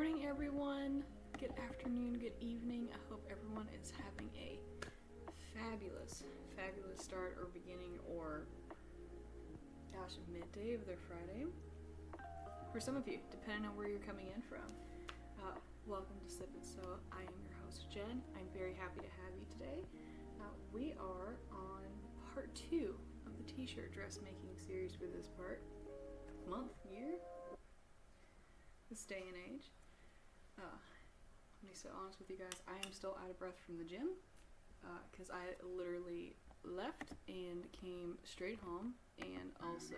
morning, everyone. Good afternoon, good evening. I hope everyone is having a fabulous start or beginning or, gosh, midday of their Friday. For some of you, depending on where you're coming in from. Welcome to Sip and Sew. I am your host, Jen. I'm very happy to have you today. We are on part 2 of the t-shirt dressmaking series for this month, year, this day and age. Let me be so honest with you guys, I am still out of breath from the gym because I literally left and came straight home, and also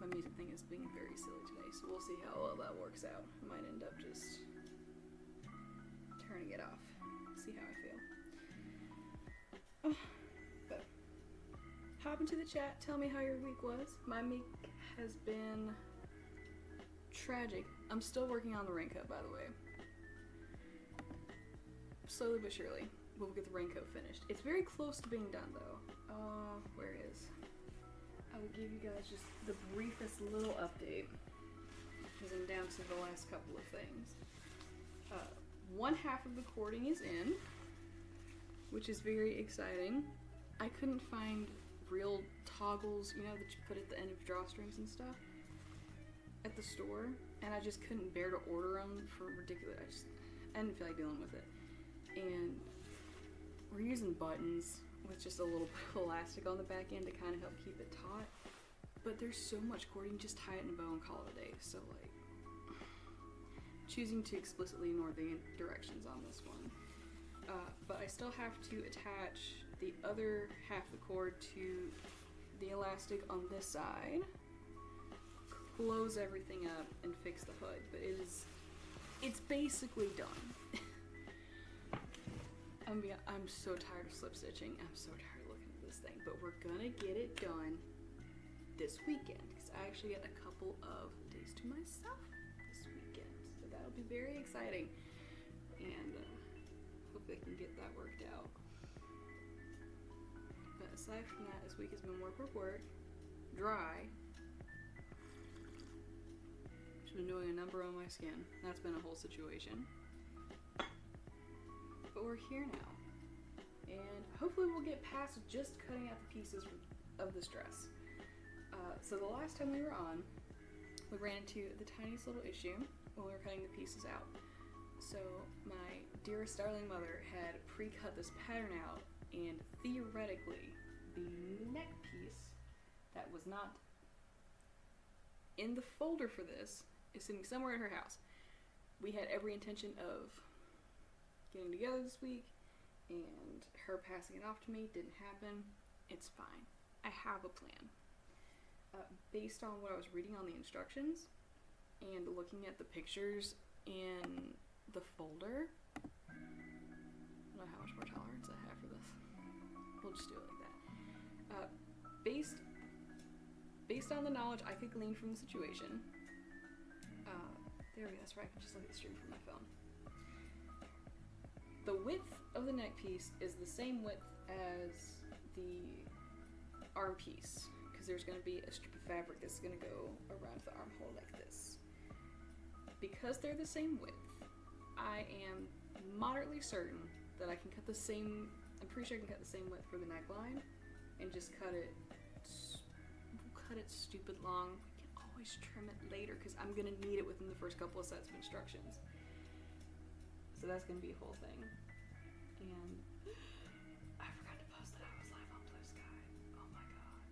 my music thing is being very silly today, so we'll see how well that works out. I might end up just turning it off, see how I feel. But hop into the chat, tell me how your week was. My week has been tragic. I'm still working on the raincoat, by the way. Slowly but surely, we'll get the raincoat finished. It's very close to being done, though. Where is? I will give you guys just the briefest little update, because I'm down to the last couple of things. One half of the cording is in, which is very exciting. I couldn't find real toggles, you know, that you put at the end of drawstrings and stuff at the store, and I just couldn't bear to order them for ridiculous. I didn't feel like dealing with it. And we're using buttons with just a little bit of elastic on the back end to kind of help keep it taut. But there's so much cording, just tie it in a bow and call it a day. So, like, choosing to explicitly ignore the directions on this one. But I still have to attach the other half of the cord to the elastic on this side, close everything up, and fix the hood. But it's basically done. I'm so tired of slip stitching. I'm so tired of looking at this thing. But we're gonna get it done this weekend, because I actually get a couple of days to myself this weekend. So that'll be very exciting. And hope they can get that worked out. But aside from that, this week has been work, dry. Just been doing a number on my skin. That's been a whole situation. But we're here now, and hopefully we'll get past just cutting out the pieces of this dress. So the last time we were on, we ran into the tiniest little issue when we were cutting the pieces out. So my dearest darling mother had pre-cut this pattern out, and theoretically the neck piece that was not in the folder for this is sitting somewhere at her house. We had every intention of getting together this week, and her passing it off to me didn't happen. It's fine. I have a plan. Based on what I was reading on the instructions and looking at the pictures in the folder, I don't know how much more tolerance I have for this. We'll just do it like that. Based on the knowledge I could glean from the situation, there we go, that's right, I can just look at the stream from my phone. The width of the neck piece is the same width as the arm piece, because there's going to be a strip of fabric that's going to go around the armhole like this. Because they're the same width, I am moderately certain that I can cut the same, I'm pretty sure I can cut the same width for the neckline and just cut it stupid long. We can always trim it later because I'm going to need it within the first couple of sets of instructions. So that's going to be a whole thing. And I forgot to post that I was live on Blue Sky. Oh my god.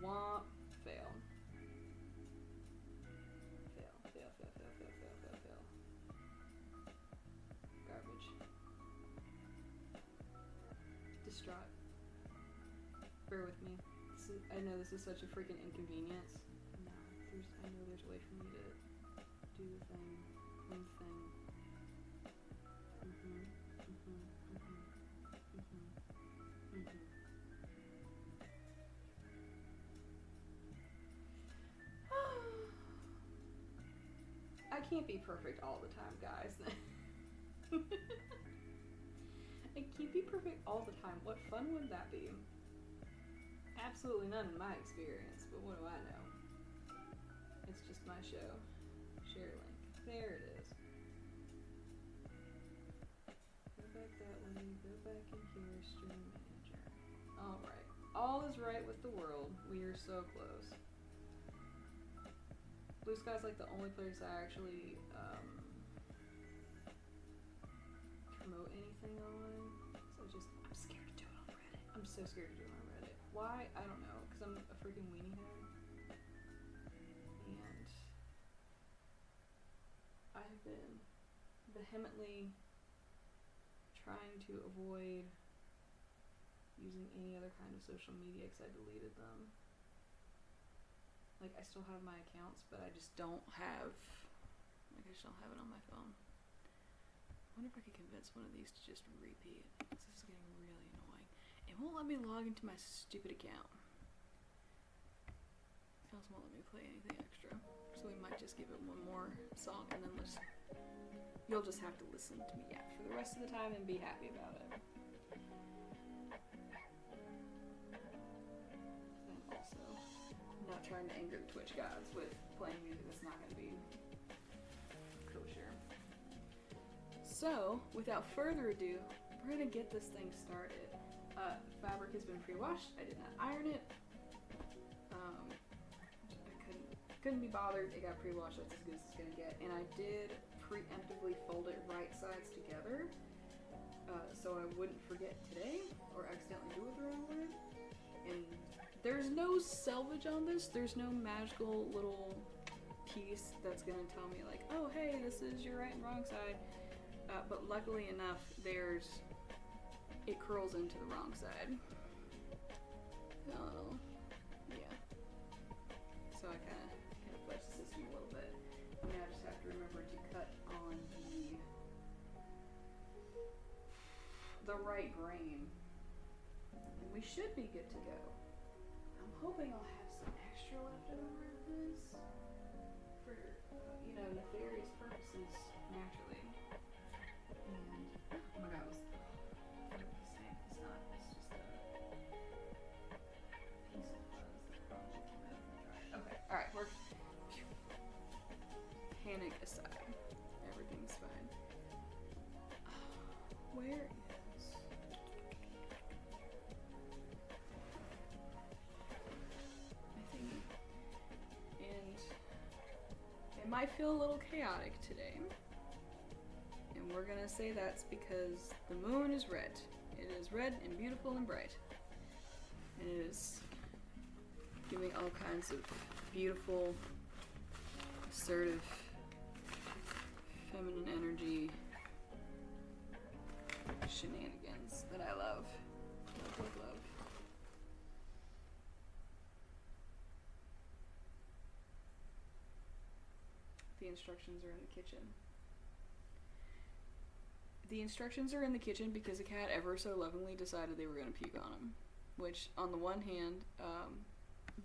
Womp. Fail. Garbage. Distraught. Bear with me. I know this is such a freaking inconvenience. I know there's a way for me to do the thing, one thing. I can't be perfect all the time, guys. I can't be perfect all the time. What fun would that be? absolutely none in my experience, but what do I know? It's just my show. Share link. There it is. Go back that way, go back in here, stream manager. Alright. All is right with the world. We are so close. Blue Sky's like the only place I actually promote anything on. So I'm scared to do it on Reddit. I'm so scared to do it on Reddit. Why? I don't know. Because I'm a freaking weenie head. And I have been vehemently trying to avoid using any other kind of social media because I deleted them. Like, I still have my accounts, but I just don't have, I just don't have it on my phone. I wonder if I could convince one of these to just repeat, because this is getting really annoying. It won't let me log into my stupid account. It also won't let me play anything extra. So we might just give it one more song, and then you'll just have to listen to me for the rest of the time and be happy about it. Not trying to anger the Twitch gods with playing music that's not going to be kosher. So, without further ado, we're going to get this thing started. Fabric has been pre-washed. I did not iron it. I couldn't be bothered. It got pre-washed. That's as good as it's going to get. And I did preemptively fold it right sides together so I wouldn't forget today or accidentally do it the wrong way. And there's no selvage on this. There's no magical little piece that's gonna tell me like, oh hey, this is your right and wrong side. But luckily enough, it curls into the wrong side. Oh, yeah. So I kind of fudged the system a little bit. Now I just have to remember to cut on the right grain, and we should be good to go. I'm hoping I'll have some extra left over of this for, nefarious purposes, naturally. And, oh my god, it was the same. It's not, it's just a piece of fuzz that probably came out of the dryer. Okay, alright, panic aside. Everything's fine. Where is... It might feel a little chaotic today, and we're gonna say that's because the moon is red. It is red and beautiful and bright. And it is giving all kinds of beautiful, assertive, feminine energy shenanigans that I love. Love. The instructions are in the kitchen. The instructions are in the kitchen because a cat ever so lovingly decided they were going to puke on them. Which, on the one hand,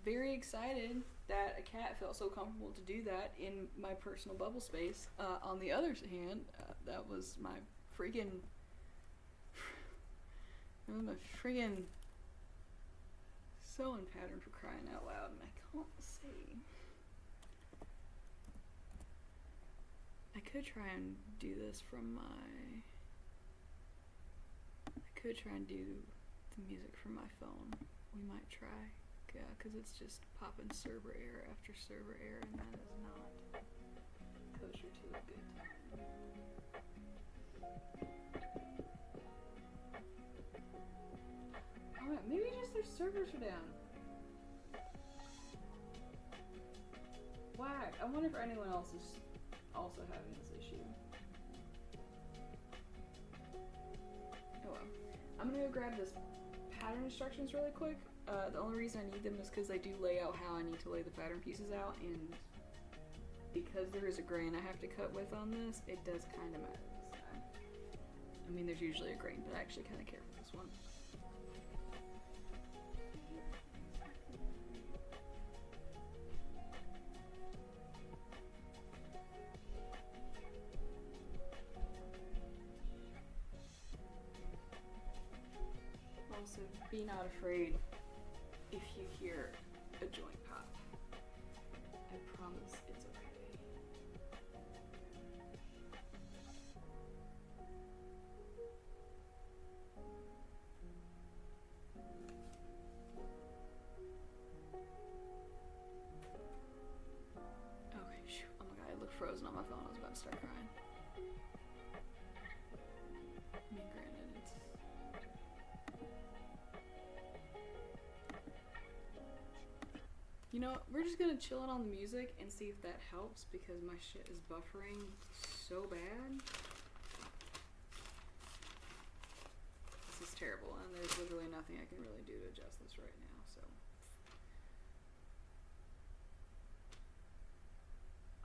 very excited that a cat felt so comfortable to do that in my personal bubble space. On the other hand, that was my friggin' sewing pattern, for crying out loud, and I can't see. I could try and do this from I could try and do the music from my phone. We might try. Yeah, because it's just popping server error after server error, and that is not kosher to a good time. Alright, maybe just their servers are down. Whack. I wonder if anyone else is also having this issue. Oh well. I'm gonna go grab this pattern instructions really quick. The only reason I need them is because they do lay out how I need to lay the pattern pieces out, and because there is a grain I have to cut with on this, it does kind of matter this time. I mean, there's usually a grain, but I actually kind of care for this one. Also, be not afraid if you hear a joint pop. I promise it's okay. Okay, shoot. Oh my god, I looked frozen on my phone. I was about to start crying. I mean, granted, it's... You know, we're just gonna chill it on the music and see if that helps because my shit is buffering so bad. This is terrible, and there's literally nothing I can really do to adjust this right now, so.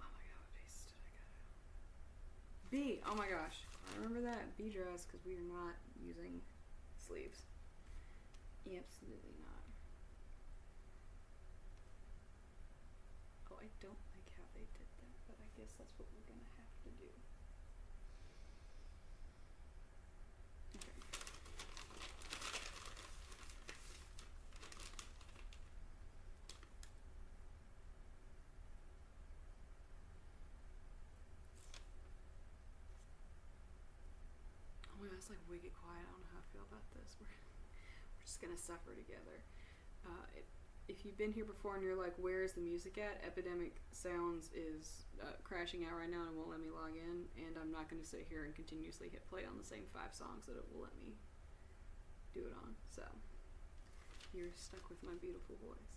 Oh my god, what piece did I cut out? B, oh my gosh. I remember that. B dress, because we are not using sleeves. Absolutely not. I don't like how they did that, but I guess that's what we're gonna have to do. Okay. Oh my god, it's like wicked quiet. I don't know how I feel about this. We're just gonna suffer together. If you've been here before and you're like, where is the music at? Epidemic Sounds is crashing out right now and won't let me log in, and I'm not going to sit here and continuously hit play on the same 5 songs that it will let me do it on. So you're stuck with my beautiful voice.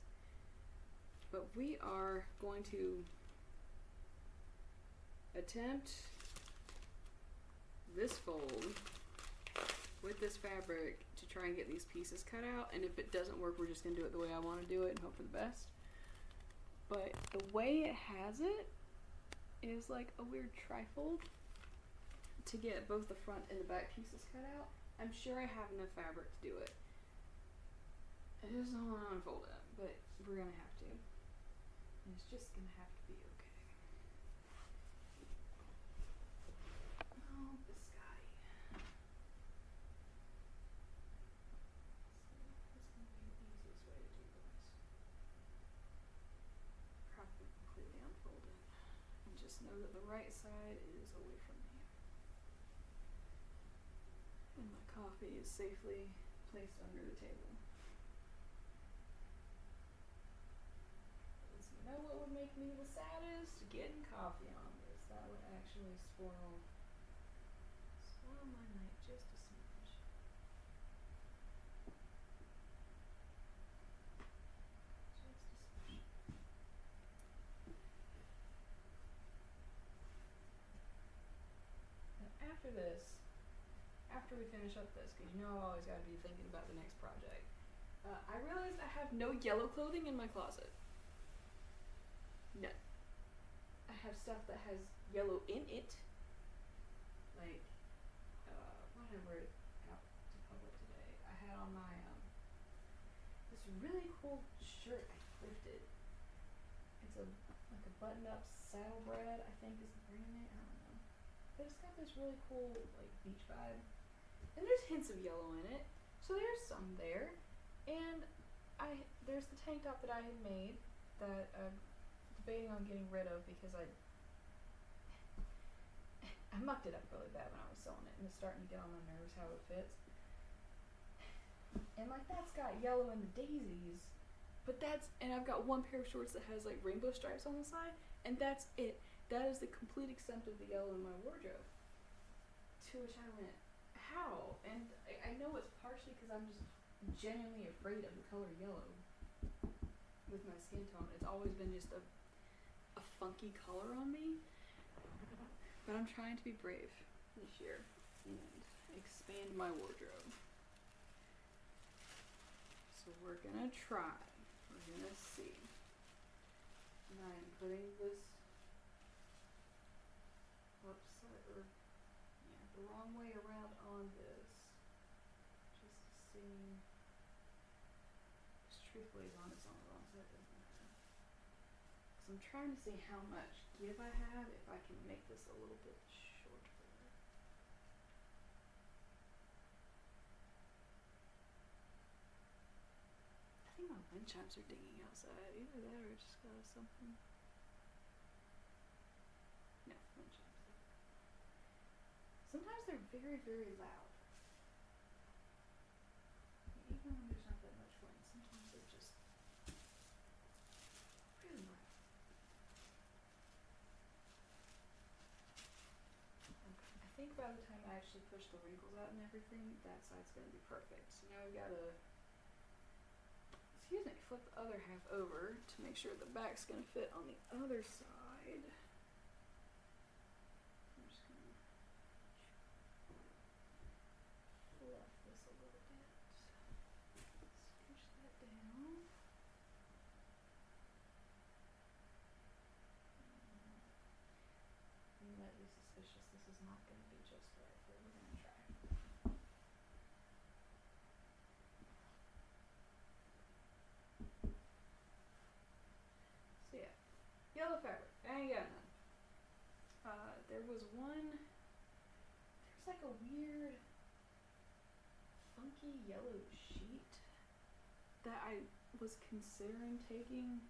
But we are going to attempt this fold with this fabric to try and get these pieces cut out, and if it doesn't work, we're just gonna do it the way I want to do it and hope for the best. But the way it has it is like a weird trifold to get both the front and the back pieces cut out. I'm sure I have enough fabric to do it. I just don't want to unfold it, but we're gonna have to. And it's just gonna have to be okay. Oh, biscotti. This is gonna be the easiest way to do this. Probably completely unfold it. And just know that the right side is away from me. And my coffee is safely placed under the table. You know what would make me the saddest? Getting coffee on this. That would actually spoil my night just a smidge. And after this, after we finish up this, because you know I've always got to be thinking about the next project, I realized I have no yellow clothing in my closet. No. I have stuff that has yellow in it. Like, what did I wear out to public today? I had on my, this really cool shirt I thrifted. It's like a button-up Saddlebread, I think is the brand name. I don't know. But it's got this really cool, like, beach vibe. And there's hints of yellow in it. So there's some there. And there's the tank top that I had made that debating on getting rid of because I mucked it up really bad when I was sewing it, and it's starting to get on my nerves how it fits. And like that's got yellow in the daisies, but and I've got one pair of shorts that has like rainbow stripes on the side, and that's it. That is the complete extent of the yellow in my wardrobe. To which I went, how? And I know it's partially because I'm just genuinely afraid of the color yellow with my skin tone. It's always been just a funky color on me, but I'm trying to be brave this year and expand my wardrobe. So we're gonna try. We're gonna see. And I'm putting this the wrong way around on this, just to see. Just truthfully, as long as it's on the wrong side, it doesn't matter. Because I'm trying to see how much give I have if I can make this a little bit shorter. I think my Wind chimes are dinging outside. Either that or it's just got something. No, wind chimes. Sometimes they're very, very loud. Even when there's not that much wind, sometimes they're just really loud. Okay. I think by the time I actually push the wrinkles out and everything, that side's going to be perfect. So now we've got to, flip the other half over to make sure the back's going to fit on the other side. I'm just going to fluff this a little bit. Scooch that down. You might be suspicious. This is not going to be just right, but we're going to try. So yeah, yellow fabric. I ain't got none. There was one. There's like a weird, funky yellow sheet that I was considering taking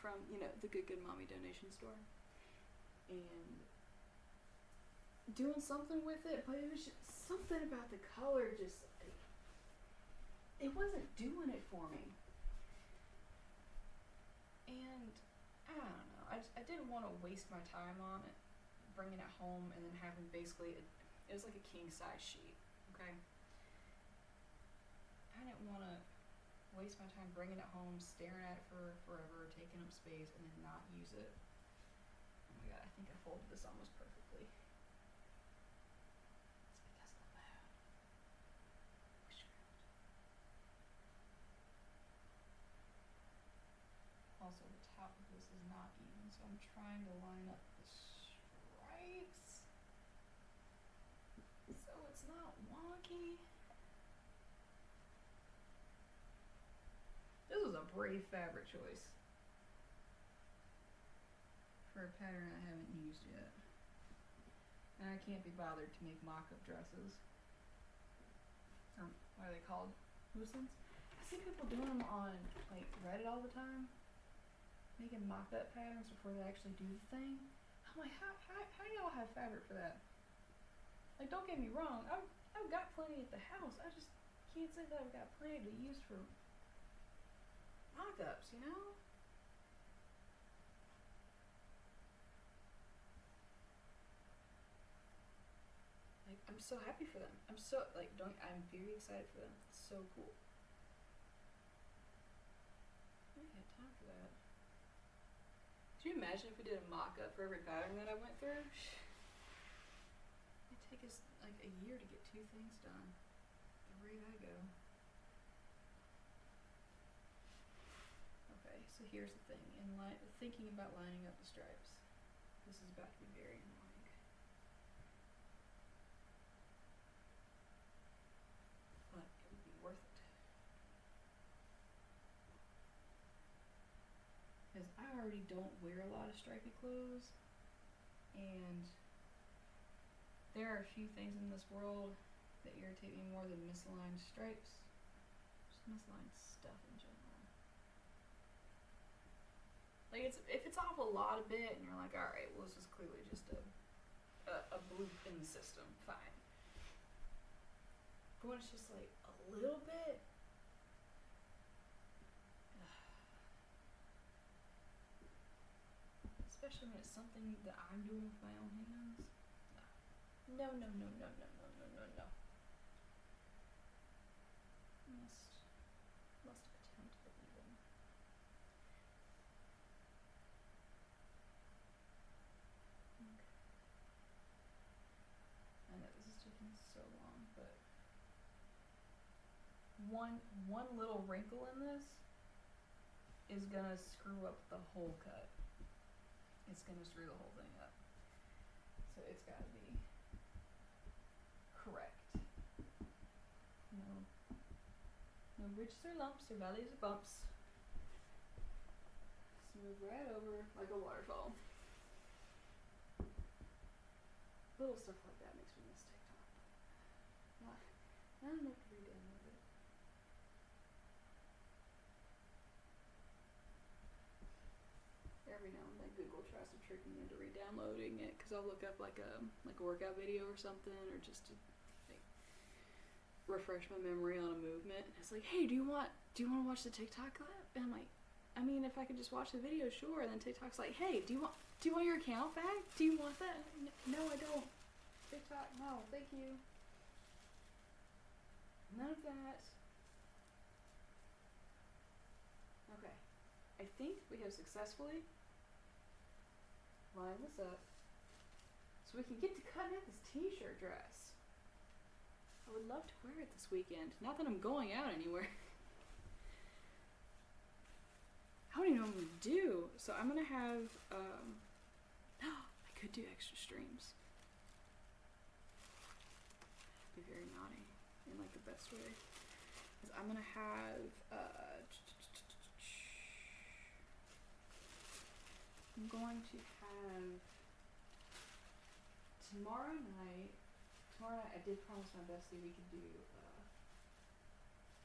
from, the Good Mommy donation store and doing something with it, but it was just something about the color just, it wasn't doing it for me. And I don't know, I didn't want to waste my time on it, bringing it home and then having basically, it was like a king size sheet, okay? I didn't want to waste my time bringing it home, staring at it for forever, taking up space, and then not use it. Oh my god, I think I folded this almost perfectly. It's because of the moon. Also, the top of this is not even, so I'm trying to line up the stripes so it's not wonky. This was a brave fabric choice for a pattern I haven't used yet. And I can't be bothered to make mock-up dresses. Or what are they called? Muslins? I see people doing them on like Reddit all the time, making mock-up patterns before they actually do the thing. I'm like, how do y'all have fabric for that? Like, don't get me wrong, I've got plenty at the house. I just can't say that I've got plenty to use for mock-ups, Like, I'm so happy for them. I'm very excited for them. It's so cool. I had time for that. Could you imagine if we did a mock-up for every pattern that I went through? It'd take us like a year to get 2 things done. The rate I go. Okay, so here's the thing. Thinking about lining up the stripes. This is about to be very annoying. But it would be worth it. Because I already don't wear a lot of stripy clothes, and there are a few things in this world that irritate me more than misaligned stripes. Just misaligned stuff in general. Like, if it's off a lot a bit and you're like, alright, well, this is clearly just a bloop in the system, fine. But when it's just like a little bit, especially when it's something that I'm doing with my own hands, no. Must attempt the even. Okay. I know this is taking so long, but one little wrinkle in this is gonna screw up the whole cut. It's gonna screw the whole thing up. So it's gotta be correct. No ridges or lumps or valleys or bumps. Smooth right over like a waterfall. Little stuff like that makes me miss TikTok. Not enough to be done with it. tricking me into re-downloading it because I'll look up like a workout video or something, or just to like refresh my memory on a movement. And it's like, hey, do you want to watch the TikTok clip? And I'm like, I mean, if I could just watch the video, sure. And then TikTok's like, hey, do you want your account back? Do you want that? No, I don't. TikTok, no, thank you. None of that. Okay. I think we have successfully lined this up so we can get to cutting out this t-shirt dress. I would love to wear it this weekend. Not that I'm going out anywhere. I don't even know what I'm going to do. So I'm going to have, I could do extra streams. Be very naughty in like the best way. Because I'm going to have, I'm going to have tomorrow night, I did promise my bestie we could do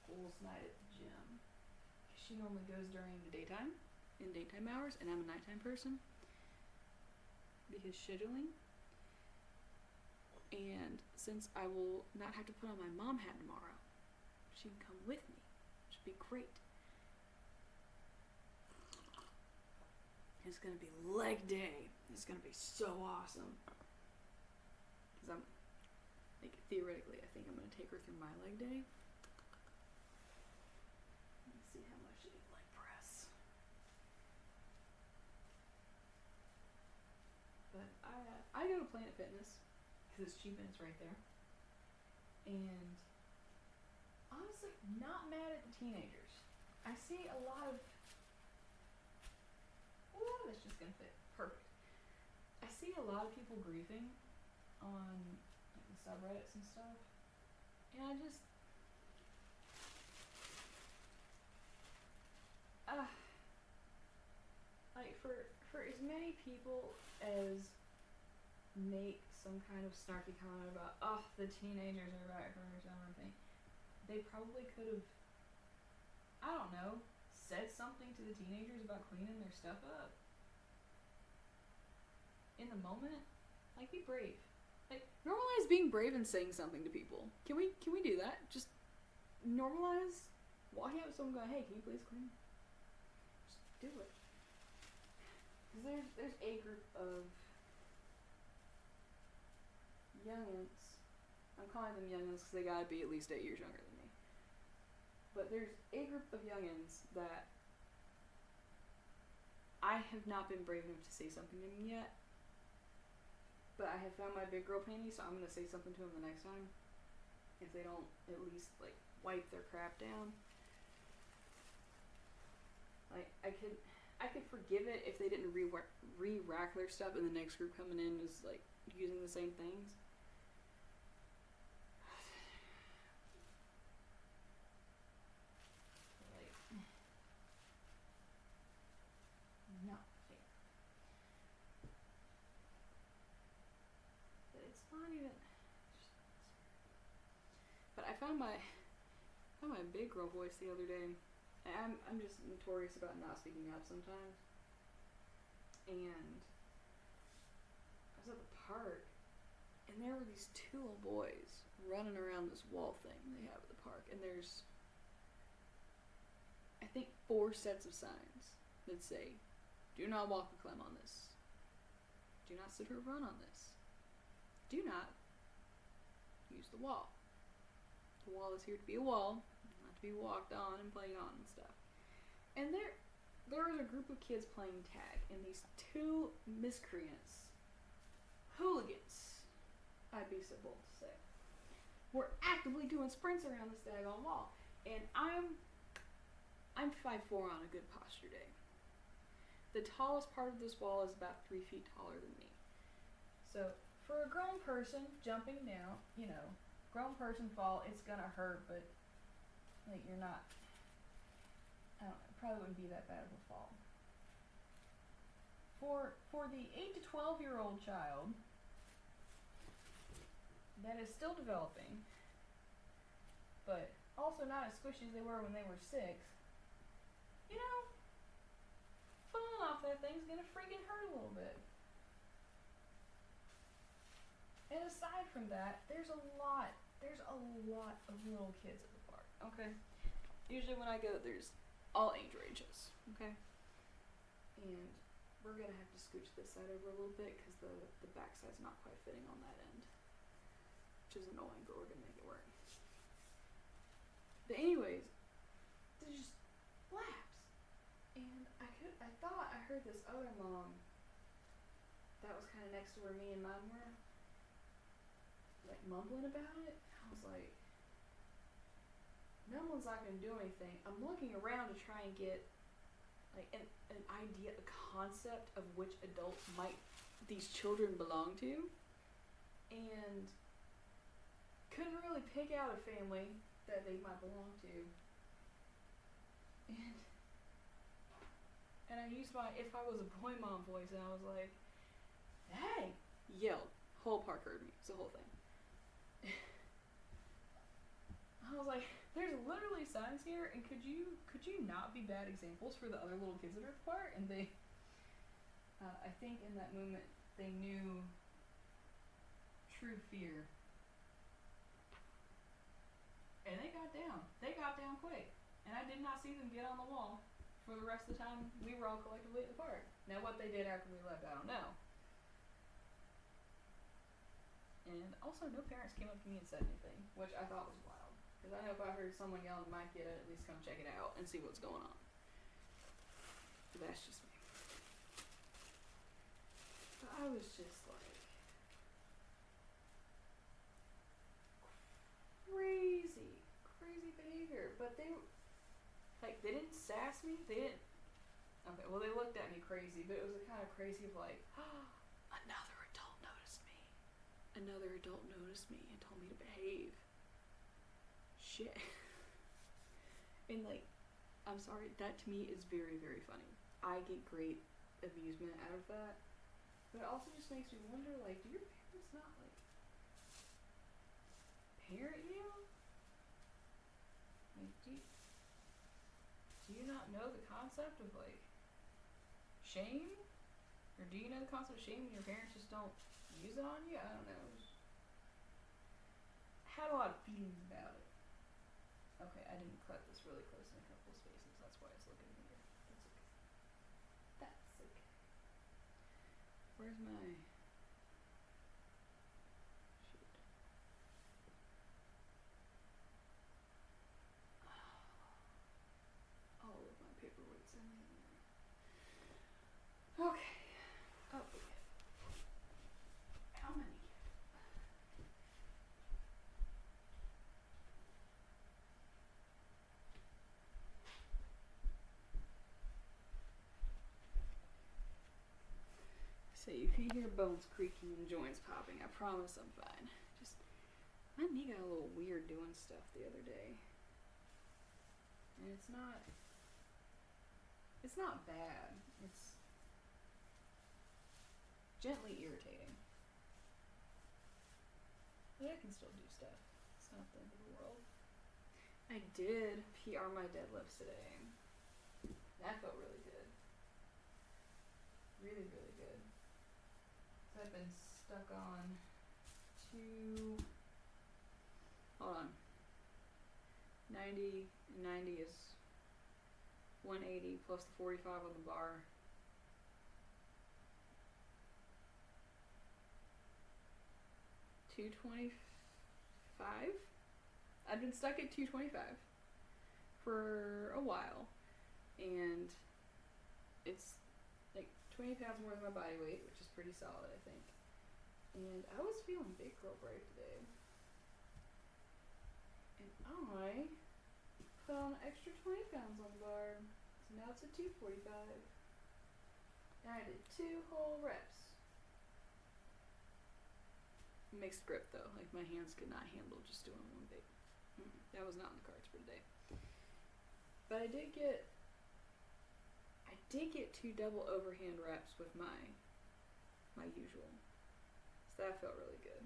goals night at the gym. She normally goes during the daytime, in daytime hours, and I'm a nighttime person because scheduling. And since I will not have to put on my mom hat tomorrow, she can come with me, which would be great. It's gonna be leg day. It's gonna be so awesome. Because I'm, like, theoretically, I think I'm gonna take her through my leg day. Let's see how much she can leg press. But I go to Planet Fitness because it's cheap and it's right there. And honestly, not mad at the teenagers. I see a lot of this just gonna fit perfect. I see a lot of people griefing on like the subreddits and stuff, and I just like for as many people as make some kind of snarky comment about the teenagers are back for something, they probably could have, I don't know, said something to the teenagers about cleaning their stuff up. In the moment, like, be brave. Like, normalize being brave and saying something to people. Can we do that? Just normalize walking up to someone going, hey, can you please clean? Just do it. Because there's a group of youngins. I'm calling them youngins because they gotta be at least 8 years younger than me. But there's a group of youngins that I have not been brave enough to say something to them yet. But I have found my big girl panties, so I'm gonna say something to them the next time. If they don't at least, like, wipe their crap down. Like, I could forgive it if they didn't re-rack their stuff and the next group coming in is, like, using the same things. Like, not fair. But it's not even. But I found my big girl voice the other day. I'm just notorious about not speaking up sometimes. And I was at the park, and there were these two little boys running around this wall thing they have at the park. And there's, I think, 4 sets of signs that say, do not walk or climb on this. Do not sit or run on this. Do not use the wall. The wall is here to be a wall, not to be walked on and played on and stuff. And there was a group of kids playing tag, and these 2 miscreants, hooligans, I'd be so bold to say, were actively doing sprints around this daggone wall. And I'm 5'4" on a good posture day. The tallest part of this wall is about 3 feet taller than me. So for a grown person jumping down, you know, grown person fall, it's gonna hurt, but like you're not, I don't know, probably wouldn't be that bad of a fall. For the 8 to 12-year-old child that is still developing, but also not as squishy as they were when they were 6, you know, falling off that thing's gonna freaking hurt a little bit. And aside from that, there's a lot of little kids at the park, okay? Usually when I go, there's all age ranges, okay? And we're gonna have to scooch this side over a little bit because the back side's not quite fitting on that end, which is annoying, but we're gonna make it work. But anyways, there's just laps, and I thought I heard this other mom that was kind of next to where me and mine were, like mumbling about it. I was like, no one's not gonna do anything. I'm looking around to try and get like an idea, a concept of which adults might these children belong to, and couldn't really pick out a family that they might belong to. And I used my if I was a boy mom voice, and I was like, hey, yelled. Whole park heard me. It's the whole thing. I was like, there's literally signs here, and could you not be bad examples for the other little kids that are at the park? And they, I think in that moment, they knew true fear. And they got down. They got down quick. And I did not see them get on the wall for the rest of the time we were all collectively at the park. Now what they did after we left, I don't know. And also no parents came up to me and said anything, which I thought was wild. Because I know if I heard someone yelling at my kid, I'd at least come check it out and see what's going on. But that's just me. But I was just like, crazy behavior. But they didn't sass me. They didn't. Okay, well they looked at me crazy, but it was a kind of crazy of like, another adult noticed me. Another adult noticed me and told me to behave. Shit. And like, I'm sorry, that to me is very, very funny. I get great amusement out of that. But it also just makes me wonder, like, do your parents not like parent you? Like, do you not know the concept of like shame? Or do you know the concept of shame and your parents just don't use it on you? I don't know. I had a lot of feelings about it. Okay, I didn't cut this really close in a couple of spaces. That's why it's looking weird. That's okay. Where's my... Shoot. All of my paperweight's in there. Okay. Oh, okay. How many? So you can hear bones creaking and joints popping. I promise I'm fine. Just, my knee got a little weird doing stuff the other day. And it's not bad. It's gently irritating. But I can still do stuff. It's not the end of the world. I did PR my deadlifts today. That felt really good. Really, really good. So I've been stuck on hold on. 90 is 180 plus the 45 on the bar. $225. I've been stuck at 225 for a while, and it's like 20 pounds more than my body weight, which is pretty solid, I think. And I was feeling big girl brave today, and I put on an extra 20 pounds on the bar, so now it's at 245. And I did 2 whole reps. Mixed grip though, like my hands could not handle just doing one big. That was not in the cards for today. But I did get 2 double overhand reps with my usual. So that felt really good.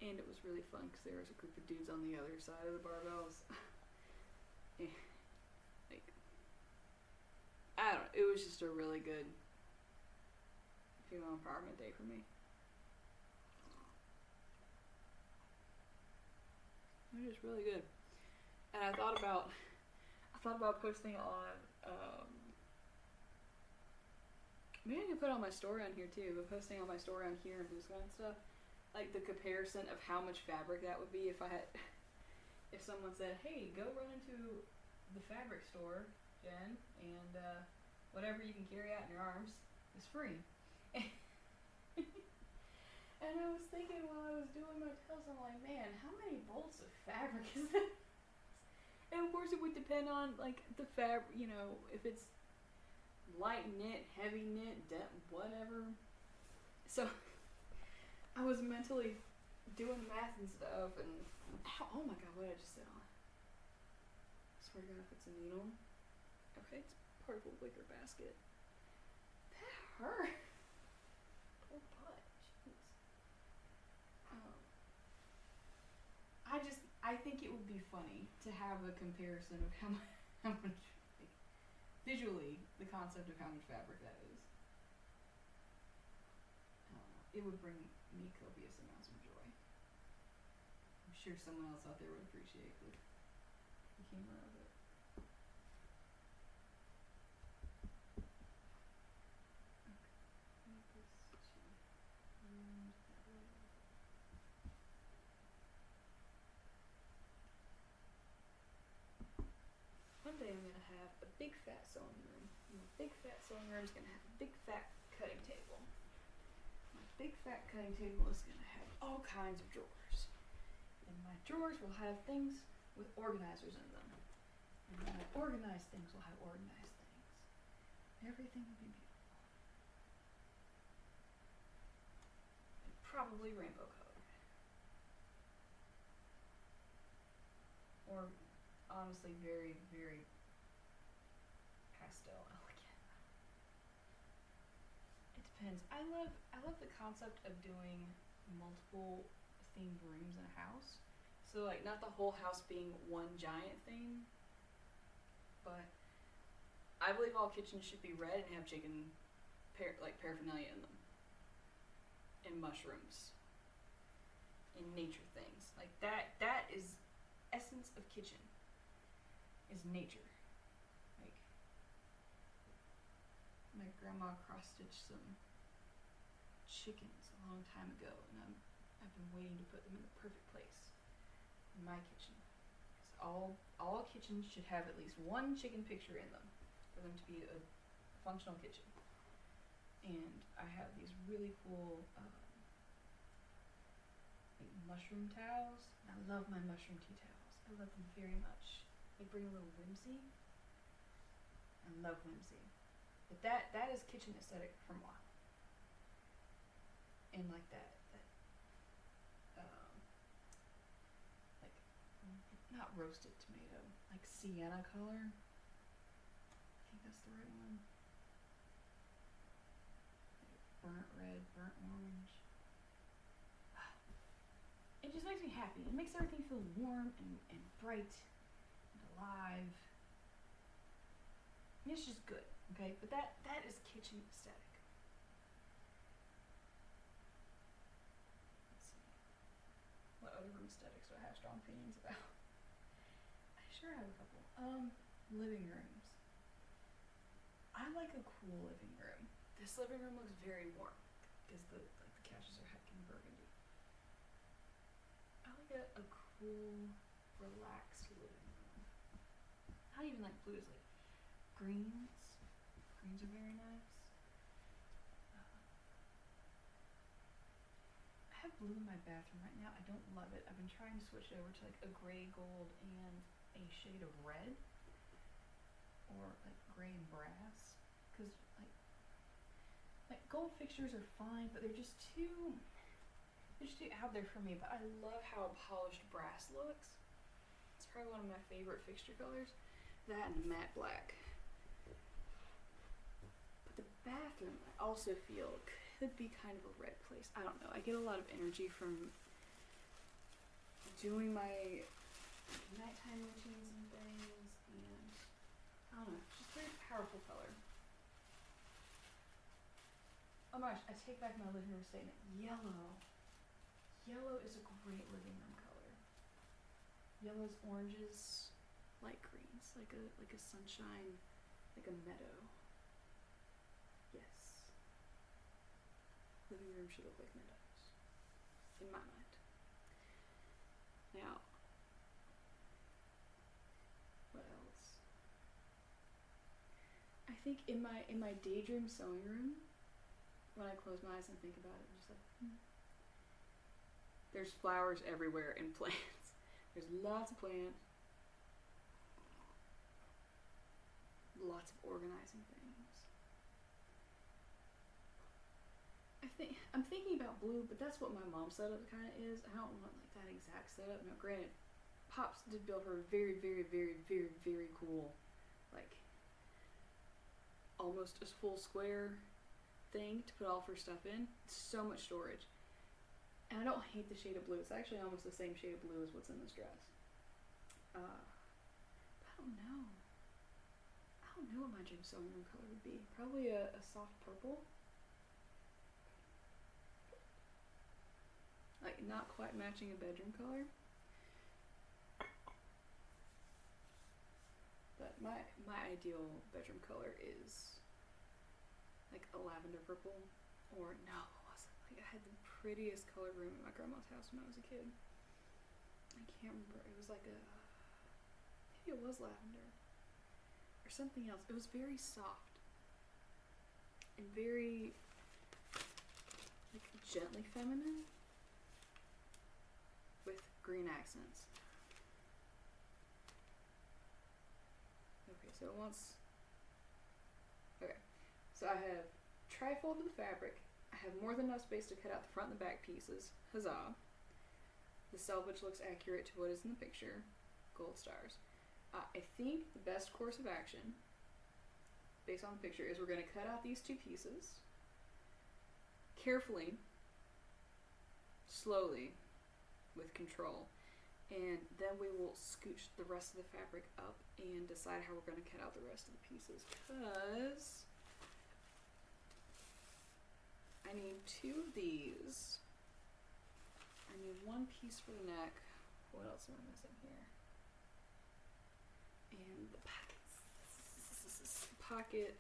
And it was really fun because there was a group of dudes on the other side of the barbells. Like, I don't know, it was just a really good female empowerment day for me. They're just really good. And I thought about posting on, maybe I could put on my story on here too, but posting on my story on here and Blue Sky and stuff, like the comparison of how much fabric that would be if if someone said, hey, go run into the fabric store, Jen, and whatever you can carry out in your arms is free. And I was thinking while I was doing my tails, I'm like, man, how many bolts of fabric is that? And of course it would depend on like the fabric, you know, if it's light knit, heavy knit, whatever. So I was mentally doing math and stuff, and oh my god, what did I just sit on? I swear to god, if it's a needle. Okay, it's part of a wicker basket. That hurt. Oh, butt. Jeez. I think it would be funny to have a comparison of how much like, visually, the concept of how much fabric that is. I don't know. It would bring me copious amounts of joy. I'm sure someone else out there would appreciate the humor of it. One day I'm gonna have a big fat sewing room. And the big fat sewing room is gonna have a big fat cutting table. My big fat cutting table is gonna have all kinds of drawers. And my drawers will have things with organizers in them. And my organized things will have organized things. Everything will be beautiful. And probably rainbow colored. Or honestly very, very pastel elegant. It depends. I love the concept of doing multiple themed rooms in a house. So like not the whole house being one giant theme, but I believe all kitchens should be red and have chicken paraphernalia in them. And mushrooms. And nature things. Like that is essence of kitchen. Is nature. Like my grandma cross-stitched some chickens a long time ago, and I've been waiting to put them in the perfect place in my kitchen. Because all kitchens should have at least one chicken picture in them for them to be a functional kitchen. And I have these really cool like mushroom towels. I love my mushroom tea towels. I love them very much. They bring a little whimsy. I love whimsy. But that is kitchen aesthetic from WoW. And like that like not roasted tomato, like sienna color. I think that's the right one. Like burnt red, burnt orange. It just makes me happy. It makes everything feel warm and bright. Alive. It's just good, okay? But that is kitchen aesthetic. Let's see. What other room aesthetics do I have strong feelings about? I sure have a couple. Living rooms. I like a cool living room. This living room looks very warm because the couches are heckin' burgundy. I like a cool, relaxed living room. Not even like blues, like greens. Greens are very nice. I have blue in my bathroom right now. I don't love it. I've been trying to switch it over to like a gray gold and a shade of red, or like gray and brass, because like gold fixtures are fine, but they're just too out there for me. But I love how polished brass looks. It's probably one of my favorite fixture colors. That and matte black. But the bathroom, I also feel, could be kind of a red place. I don't know. I get a lot of energy from doing my nighttime routines and things, and I don't know. It's just a very powerful color. Oh my gosh, I take back my living room statement. Yellow. Yellow is a great living room color. yellows, oranges, light greens, like a sunshine, like a meadow. Yes. Living room should look like meadows, in my mind. Now, what else? I think in my daydream sewing room, when I close my eyes and think about it, I'm just like, there's flowers everywhere and plants. There's lots of plants. Lots of organizing things. I'm thinking about blue, but that's what my mom's setup kind of is. I don't want like that exact setup. Now, granted, Pops did build her a very, very, very, very, very cool, like almost a full square thing to put all of her stuff in. So much storage. And I don't hate the shade of blue. It's actually almost the same shade of blue as what's in this dress. I don't know. I don't know what my dream sewing room color would be. Probably a soft purple. Like not quite matching a bedroom color. But my ideal bedroom color is like a lavender purple, or no, it wasn't. Like I had the prettiest colored room at my grandma's house when I was a kid. I can't remember. It was like maybe it was lavender or something else. It was very soft and very like gently feminine with green accents. Okay, so I have trifold of the fabric. I have more than enough space to cut out the front and the back pieces. Huzzah. The selvage looks accurate to what is in the picture. Gold stars. I think the best course of action, based on the picture, is we're going to cut out these two pieces carefully, slowly, with control, and then we will scooch the rest of the fabric up and decide how we're going to cut out the rest of the pieces, because I need two of these. I need one piece for the neck. What else am I missing here? And the pocket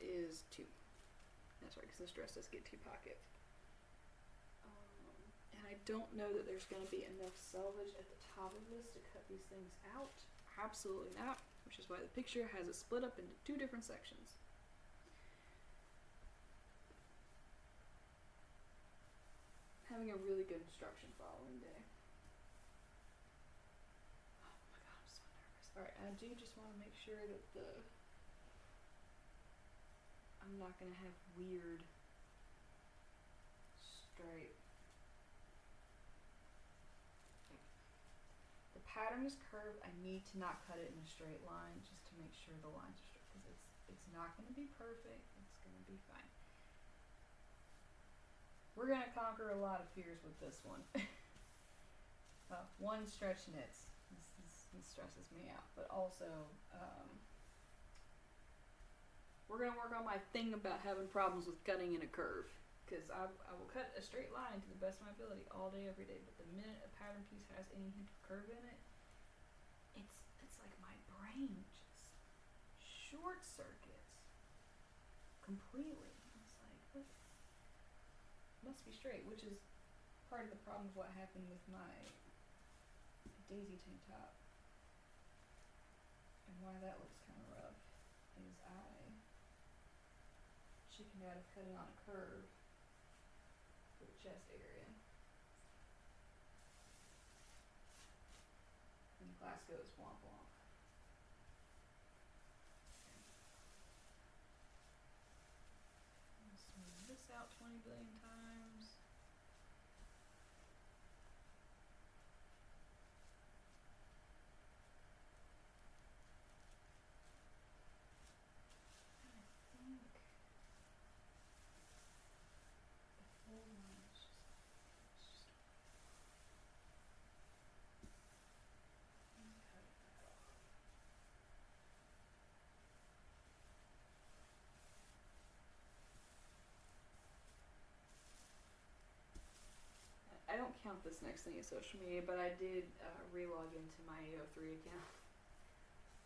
is 2. That's right, because this dress does get 2 pockets. And I don't know that there's going to be enough selvage at the top of this to cut these things out. Absolutely not, which is why the picture has it split up into 2 different sections. Having a really good instruction following day. Oh my god, I'm so nervous. Alright, I do just want to make sure that I'm not going to have weird stripe. The pattern is curved. I need to not cut it in a straight line just to make sure the lines are straight, because it's not going to be perfect. It's going to be fine. We're going to conquer a lot of fears with this one. One, stretch knits. This stresses me out. But also, we're going to work on my thing about having problems with cutting in a curve. Because I will cut a straight line to the best of my ability all day, every day. But the minute a pattern piece has any hint of curve in it, it's like my brain just short circuits completely. It's like, what? Must be straight, which is part of the problem of what happened with my daisy tank top, and why that looks kind of rough is I chickened out of cutting on a curve for the chest area, and the class goes womp womp. I'm gonna smooth this out 20 billion times. don't count this next thing as social media, but I did re-log into my AO3 account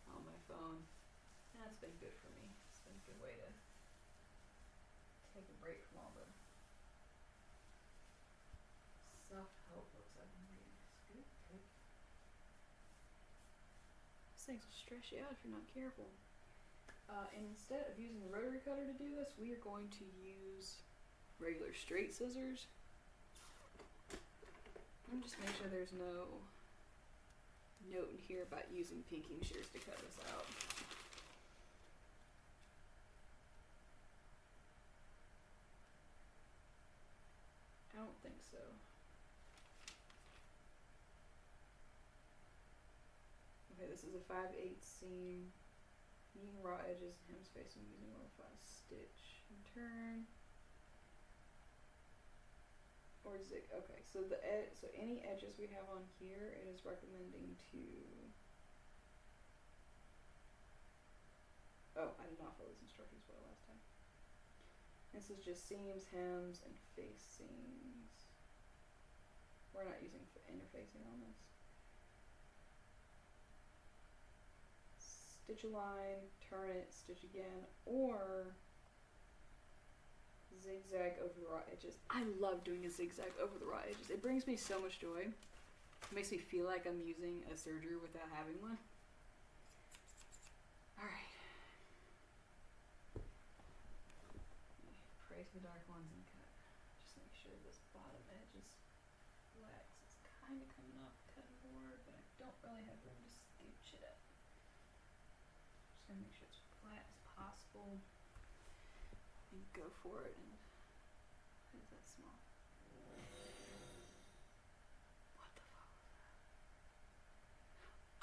on my phone. That's been good for me. It's been a good way to take a break from all the self-help books I've been reading. It's good. These things will stress you out if you're not careful. And instead of using the rotary cutter to do this, we are going to use regular straight scissors. Let me just make sure there's no note in here about using pinking shears to cut this out. I don't think so. Okay, this is a 5/8 seam. Using raw edges and hem spacing using 1/5 stitch. And turn. Or zig. Okay, so so any edges we have on here, it is recommending to. Oh, I did not follow these instructions well last time. This is just seams, hems, and face seams. We're not using interfacing on this. Stitch a line, turn it, stitch again, or zigzag over the raw edges. I love doing a zigzag over the raw edges. It brings me so much joy. It makes me feel like I'm using a serger without having one. Alright. Pray to the dark ones and cut. Just make sure this bottom edge is flat. It's kind of coming off the cutting board, but I don't really have room to scooch it up. Just gonna make sure it's flat as possible. And go for it. And why is that small? What the fuck was that?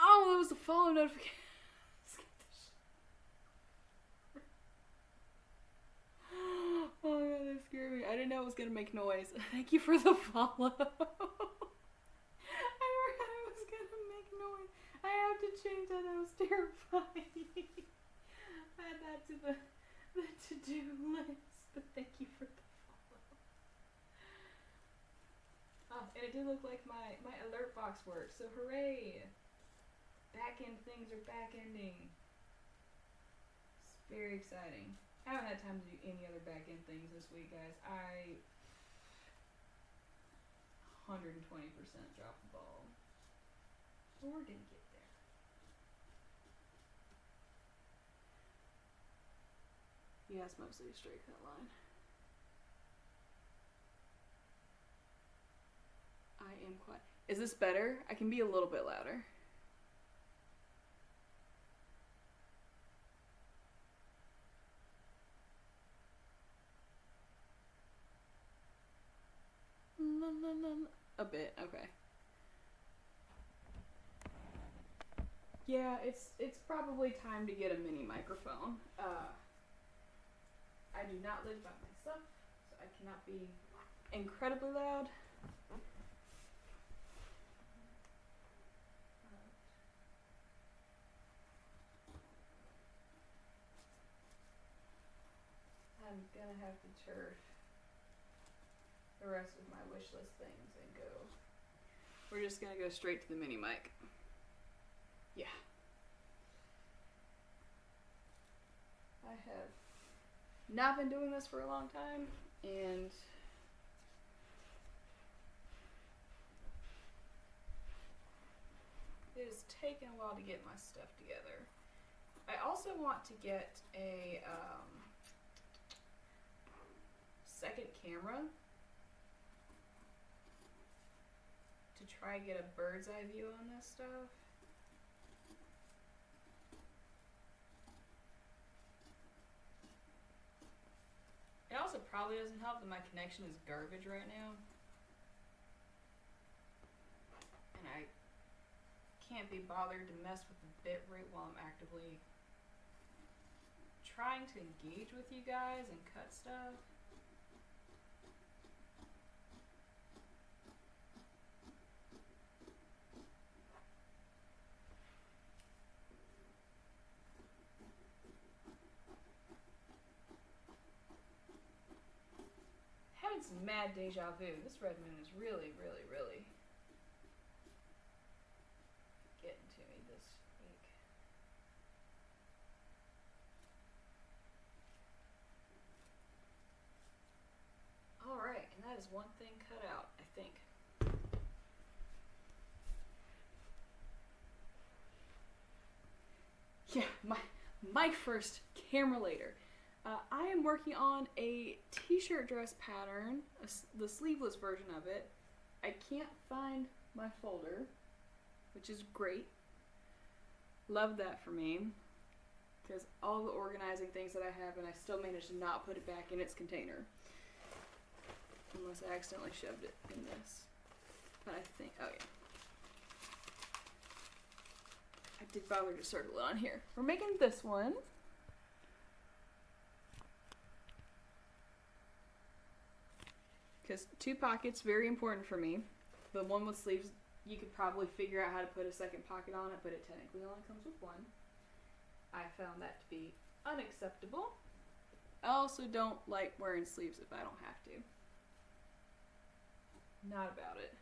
Oh, that was the follow notification. Oh my god, that scared me. I didn't know it was gonna make noise. Thank you for the follow. I forgot it was gonna make noise. I have to change that. That was terrifying. Add that to the to-do list. But thank you for the follow. Oh, and it did look like my alert box worked. So hooray! Back end things are back ending. It's very exciting. I haven't had time to do any other back end things this week, guys. I 120% dropped the ball. But we're gonna get there. Yeah, it's mostly a straight cut line. I am quiet. Is this better? I can be a little bit louder. A bit, okay. Yeah, it's probably time to get a mini microphone. I do not live by myself, so I cannot be incredibly loud. I'm gonna have to turf the rest of my wish list things and go. We're just gonna go straight to the mini mic. Yeah. I have not been doing this for a long time, and it has taken a while to get my stuff together. I also want to get a second camera to try and get a bird's eye view on this stuff. It also probably doesn't help that my connection is garbage right now. And I can't be bothered to mess with the bitrate while I'm actively trying to engage with you guys and cut stuff. mad deja vu. This red moon is really, really, really getting to me this week. Alright, and that is one thing cut out, I think. Yeah, my first camera later. I am working on a t-shirt dress pattern, the sleeveless version of it. I can't find my folder, which is great. Love that for me, because all the organizing things that I have, and I still managed to not put it back in its container. Unless I accidentally shoved it in this. But I think, oh yeah. I did bother to circle it on here. We're making this one. Because 2 pockets, very important for me. The one with sleeves, you could probably figure out how to put a second pocket on it, but it technically only comes with one. I found that to be unacceptable. I also don't like wearing sleeves if I don't have to. Not about it.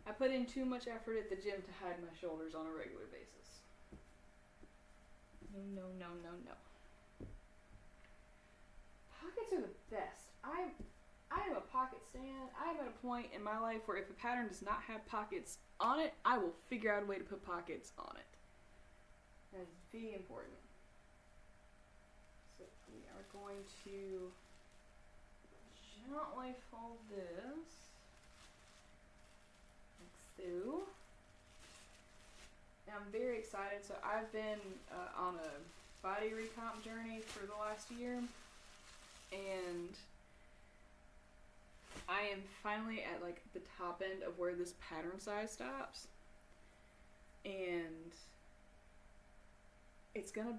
I put in too much effort at the gym to hide my shoulders on a regular basis. No, no, no, no, no. Pockets are the best. I am a pocket stan. I am at a point in my life where if a pattern does not have pockets on it, I will figure out a way to put pockets on it. That is very important. So we are going to gently fold this like so. And I'm very excited. So I've been on a body recomp journey for the last year, and I am finally at like the top end of where this pattern size stops, and it's gonna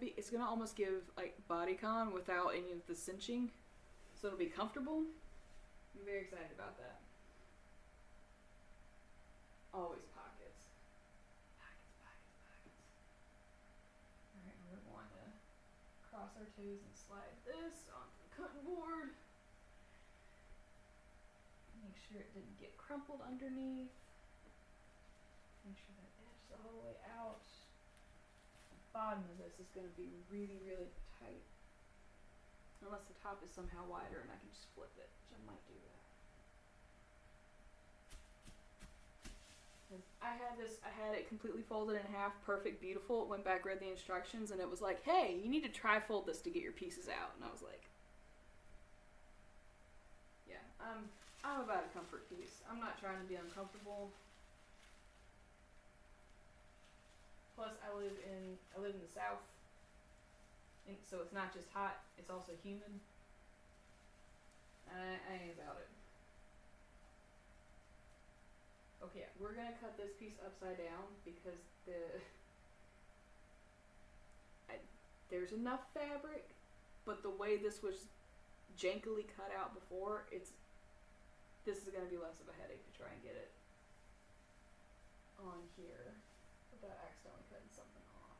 almost give like bodycon without any of the cinching, so it'll be comfortable. I'm very excited about that. Always pockets. Pockets, pockets, pockets. Alright, we're going to cross our toes and slide this onto the cutting board. Make sure it didn't get crumpled underneath. Make sure that edge is all the way out. The bottom of this is going to be really, really tight. Unless the top is somehow wider and I can just flip it, which I might do that. I had it completely folded in half, perfect, beautiful. Went back, read the instructions, and it was like, hey, you need to tri-fold this to get your pieces out. And I was like, yeah, I'm about a comfort piece. I'm not trying to be uncomfortable. Plus, I live in the South, and so it's not just hot; it's also humid. I ain't about it. Okay, we're gonna cut this piece upside down because there's enough fabric, but the way this was jankily cut out before, this is gonna be less of a headache to try and get it on here without accidentally cutting something off.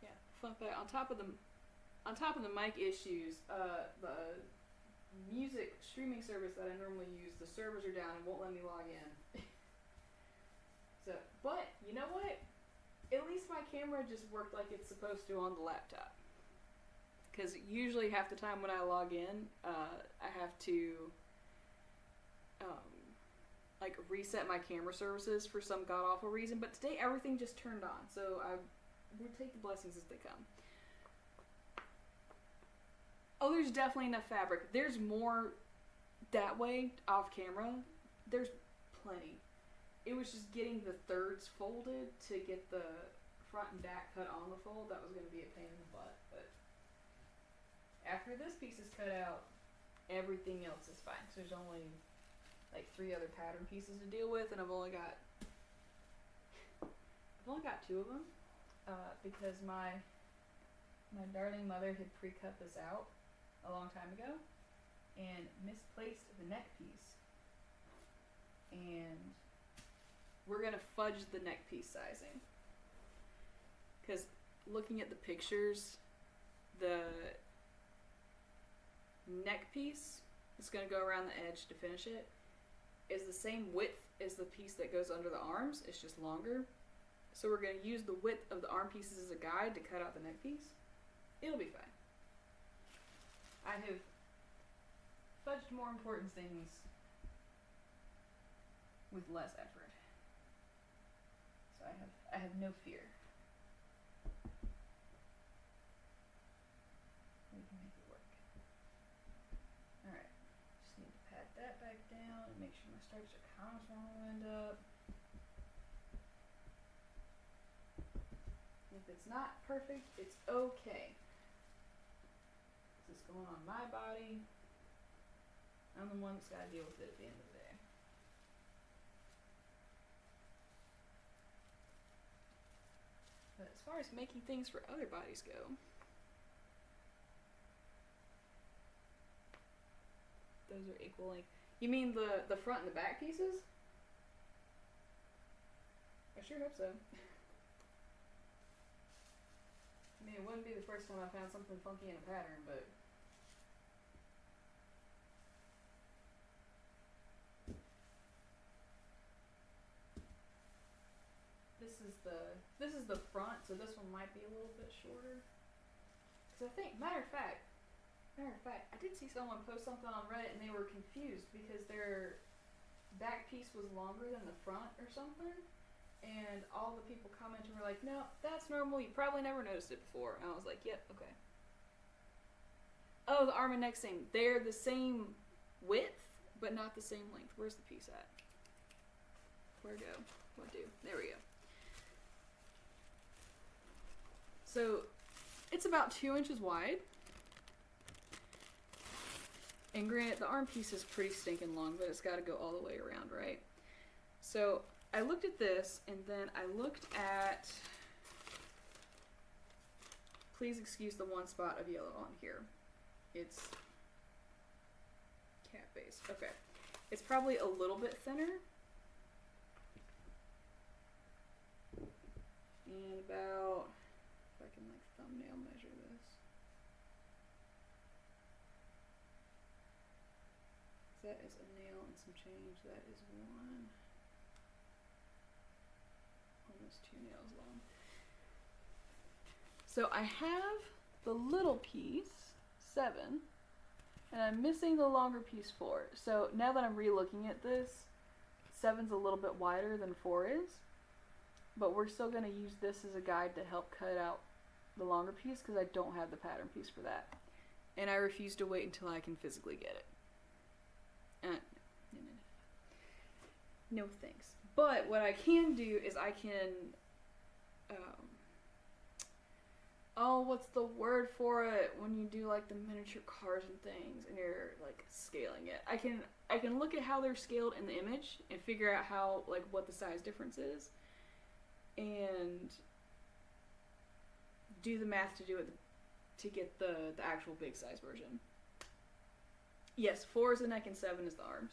Yeah, fun fact, on top of the mic issues, the music streaming service that I normally use, the servers are down and won't let me log in. So, but you know what? At least my camera just worked like it's supposed to on the laptop. Because usually half the time when I log in, I have to like reset my camera services for some god awful reason. But today everything just turned on, so we'll take the blessings as they come. Oh, there's definitely enough fabric. There's more that way off camera. There's plenty. It was just getting the thirds folded to get the front and back cut on the fold. That was going to be a pain in the butt. But after this piece is cut out, everything else is fine. So there's only like 3 other pattern pieces to deal with, and I've only got 2 of them because my darling mother had pre-cut this out a long time ago and misplaced the neck piece, and we're gonna fudge the neck piece sizing. Because looking at the pictures, the neck piece is gonna go around the edge to finish it is the same width as the piece that goes under the arms. It's just longer. So we're gonna use the width of the arm pieces as a guide to cut out the neck piece. It'll be fine. I have fudged more important things with less effort. So I have no fear. We can make it work. Alright. Just need to pat that back down and make sure my stripes are kind of lined up. If it's not perfect, it's okay. This is going on my body. I'm the one that's got to deal with it at the end of the day. But as far as making things for other bodies go, those are equal length. You mean the front and the back pieces? I sure hope so. I mean, it wouldn't be the first time I found something funky in a pattern, but this is the front, so this one might be a little bit shorter. Because I think, matter of fact, I did see someone post something on Reddit and they were confused because their back piece was longer than the front or something. And all the people commenting were like, no, that's normal. You probably never noticed it before. And I was like, yep, okay. Oh, the arm and neck seam. They're the same width, but not the same length. Where's the piece at? Where go? What do? There we go. So, it's about 2 inches wide. And granted, the arm piece is pretty stinking long, but it's got to go all the way around, right? So, I looked at this, and then I looked at, please excuse the one spot of yellow on here. It's cat base. Okay. It's probably a little bit thinner. And about, if I can like thumbnail measure this. That is a nail and some change. That is one. Almost 2 nails long. So I have the little piece, 7, and I'm missing the longer piece, 4. So now that I'm re-looking at this, 7's a little bit wider than 4 is, but we're still going to use this as a guide to help cut out the longer piece because I don't have the pattern piece for that. And I refuse to wait until I can physically get it. No thanks. But what I can do is I can, what's the word for it when you do like the miniature cars and things and you're like scaling it? I can look at how they're scaled in the image and figure out how, like, what the size difference is and do the math to do it to get the actual big size version. Yes, 4 is the neck and 7 is the arms.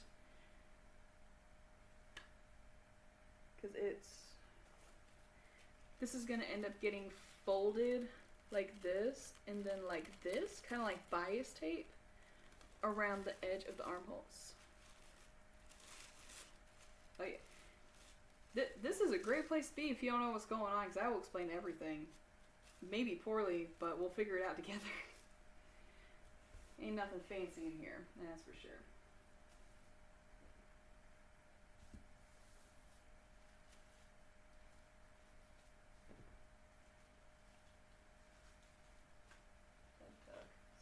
Because this is going to end up getting folded like this and then like this, kind of like bias tape around the edge of the armholes. Oh yeah. This is a great place to be if you don't know what's going on, because I will explain everything. Maybe poorly, but we'll figure it out together. Ain't nothing fancy in here, that's for sure.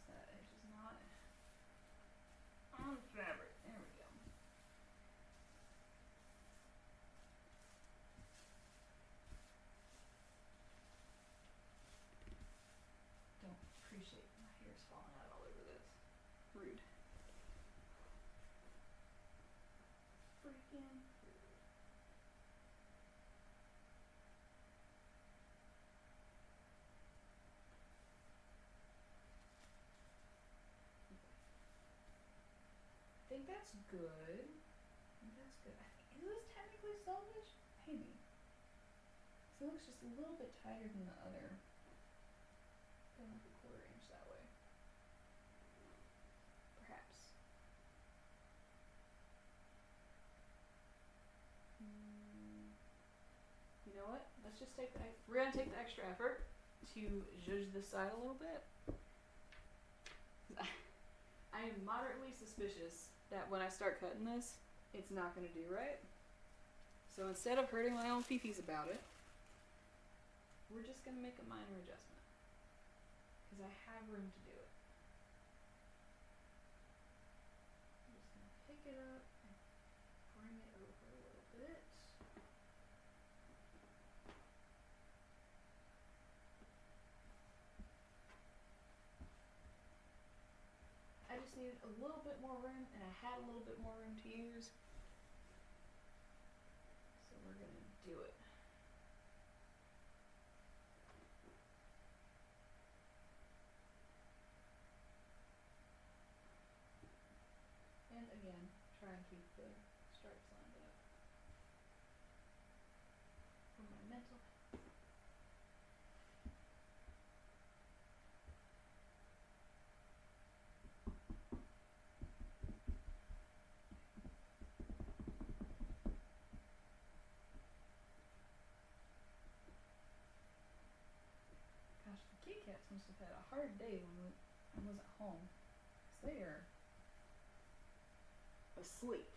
That edge is not on the fabric. There we go. Don't appreciate my hair's falling out all over this. Rude. Freaking rude. I think that's good. That's good. I think Is this technically selvage? Maybe. So it looks just a little bit tighter than the other. Going like a 1/4 inch that way. Perhaps. You know what? Let's just take we're gonna take the extra effort to judge this side a little bit. I am moderately suspicious that when I start cutting this, it's not gonna do right. So instead of hurting my own feefies about it, we're just gonna make a minor adjustment. Because I have room to do it. I'm just gonna pick it up and bring it over a little bit. I just needed a little bit more room, and I had a little bit more room to use. So we're gonna do it. And again, try and keep the stripes lined up for my mental health. Gosh, the kitty cats must have had a hard day when I wasn't home. Because they are asleep.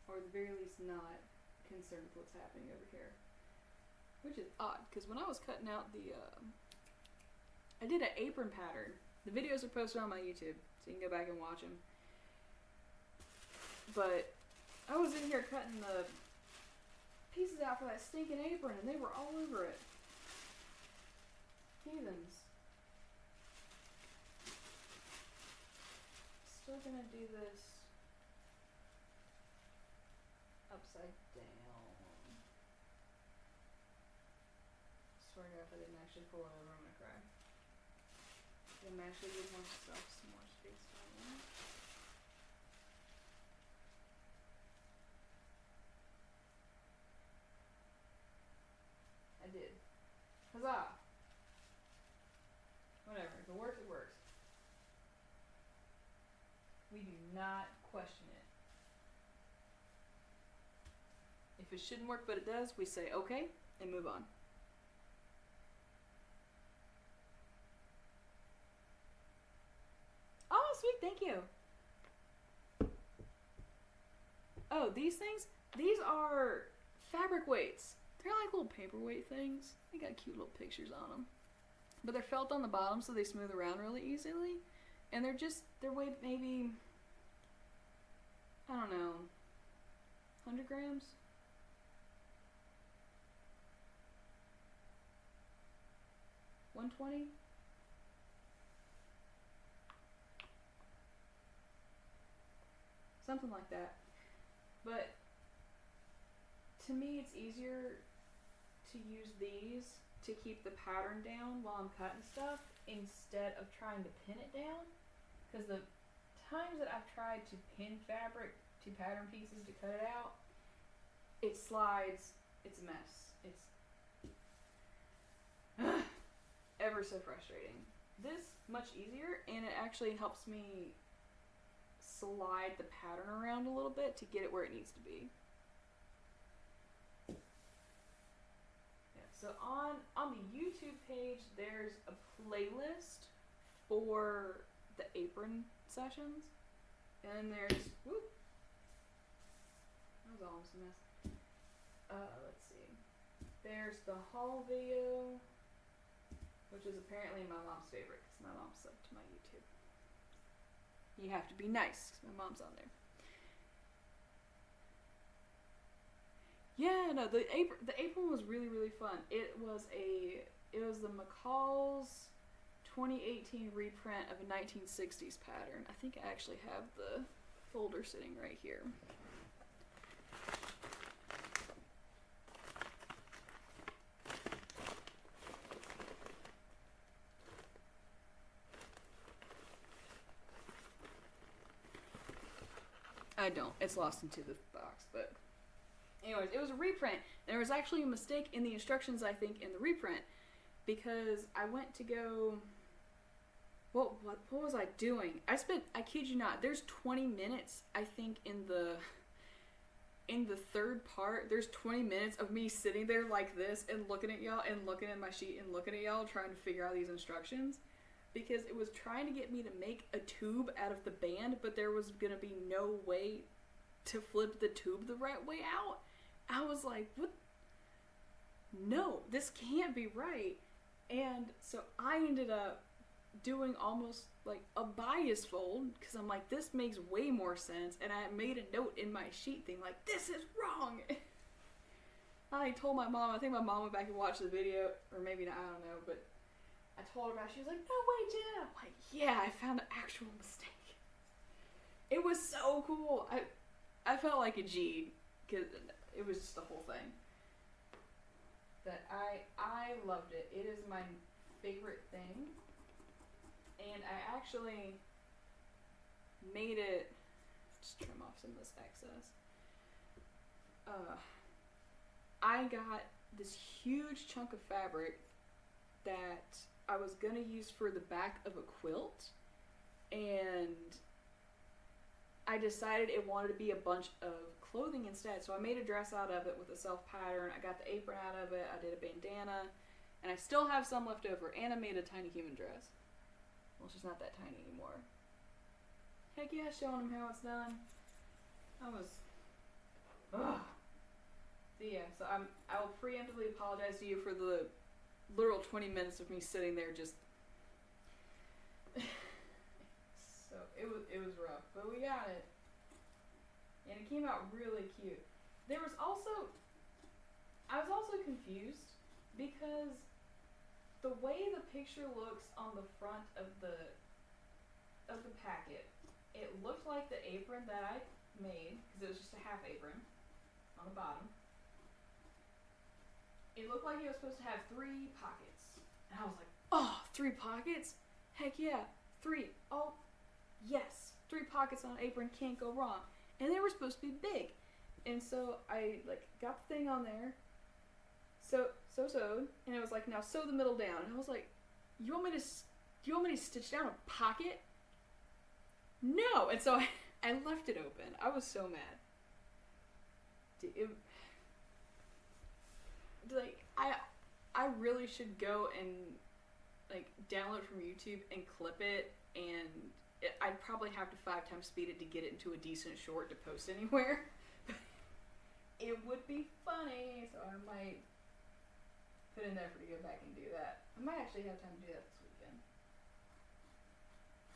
Or at the very least not concerned with what's happening over here. Which is odd, because when I was cutting out I did an apron pattern. The videos are posted on my YouTube, so you can go back and watch them. But I was in here cutting the pieces out for that stinking apron, and they were all over it. Heathens. Still gonna do this upside down. Swear to God, if I didn't actually pull it over, I'm gonna cry. I'm actually give myself some more space down there. I did. Huzzah! Whatever, if it works, it works. We do not question it. If it shouldn't work but it does, we say okay and move on. Oh, sweet, thank you. Oh, these things? These are fabric weights. They're like little paperweight things. They got cute little pictures on them. But they're felt on the bottom so they smooth around really easily. And they're weighed maybe, I don't know, 100 grams? $120? Something like that. But to me, it's easier to use these to keep the pattern down while I'm cutting stuff instead of trying to pin it down. Because the times that I've tried to pin fabric to pattern pieces to cut it out, it slides, it's a mess. It's ever so frustrating. This, much easier, and it actually helps me slide the pattern around a little bit to get it where it needs to be. Yeah, so on the YouTube page, there's a playlist for the apron sessions, and there's, whoop, that was almost a mess. Let's see, there's the haul video, which is apparently my mom's favorite, because my mom subbed to my YouTube. You have to be nice, because my mom's on there. Yeah, no, the apron was really, really fun. It was the McCall's 2018 reprint of a 1960s pattern. I think I actually have the folder sitting right here. I don't. It's lost into the box, but anyways, it was a reprint. There was actually a mistake in the instructions, I think, in the reprint, because I went to go. What was I doing? I kid you not, there's 20 minutes, I think, in the third part. There's 20 minutes of me sitting there like this and looking at y'all and looking at my sheet and looking at y'all trying to figure out these instructions, because it was trying to get me to make a tube out of the band, but there was gonna be no way to flip the tube the right way out. I was like, what? No, this can't be right. And so I ended up doing almost like a bias fold, because I'm like, this makes way more sense, and I made a note in my sheet thing like, this is wrong. I told my mom, I think my mom went back and watched the video, or maybe not, I don't know, but I told her about it. She was like, no way, Jenna. I'm like, yeah, I found an actual mistake. It was so cool. I felt like a G, because it was just the whole thing. But I loved it. It is my favorite thing. And I actually made it, just trim off some of this excess. I got this huge chunk of fabric that I was going to use for the back of a quilt, and I decided it wanted to be a bunch of clothing instead. So I made a dress out of it with a self pattern. I got the apron out of it. I did a bandana, and I still have some left over, and I made a tiny human dress. Well, she's not that tiny anymore. Heck yeah, showing him how it's done. Ugh. So yeah, so I will preemptively apologize to you for the literal 20 minutes of me sitting there just. So it was rough, but we got it, and it came out really cute. I was also confused because the way the picture looks on the front of the packet, it looked like the apron that I made, because it was just a half apron on the bottom. It looked like it was supposed to have 3 pockets. And I was like, oh, 3 pockets? Heck yeah, 3. Oh, yes, 3 pockets on an apron, can't go wrong. And they were supposed to be big. And so I got the thing on there, sewed, and it was like, now sew the middle down. And I was like, you want me to stitch down a pocket? No. And so I left it open. I was so mad. I really should go and download from YouTube and clip it, and I'd probably have to 5 times speed it to get it into a decent short to post anywhere. It would be funny, so I might put in effort to go back and do that. I might actually have time to do that this weekend.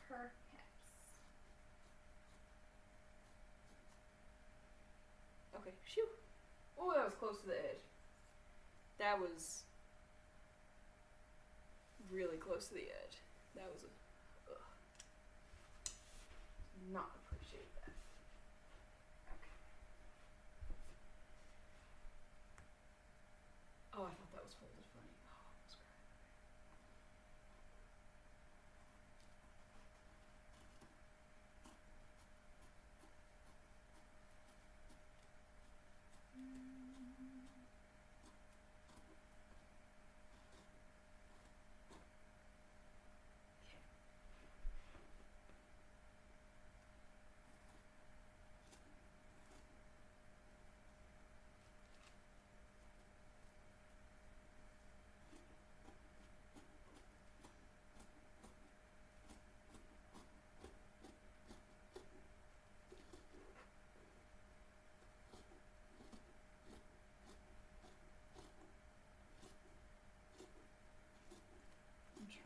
Perhaps. Okay, phew. Oh, that was close to the edge. That was really close to the edge. That was not appreciate that. Okay. Oh, I thought that was folded funny. Oh, I was crying.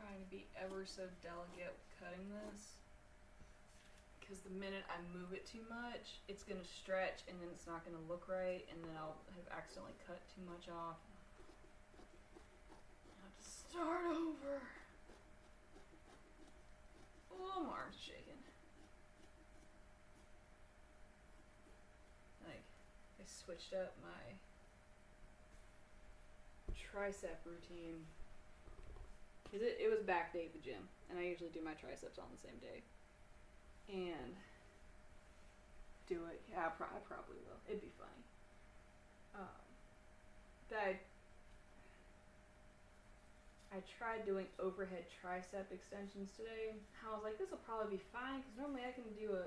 Trying to be ever so delicate with cutting this, because the minute I move it too much, it's going to stretch, and then it's not going to look right, and then I'll have accidentally cut too much off. I have to start over. Oh, my arm's shaking. I switched up my tricep routine. Because it was back day at the gym, and I usually do my triceps on the same day. And do it I probably will. It'd be funny. That I tried doing overhead tricep extensions today. I was like, this will probably be fine because normally I can do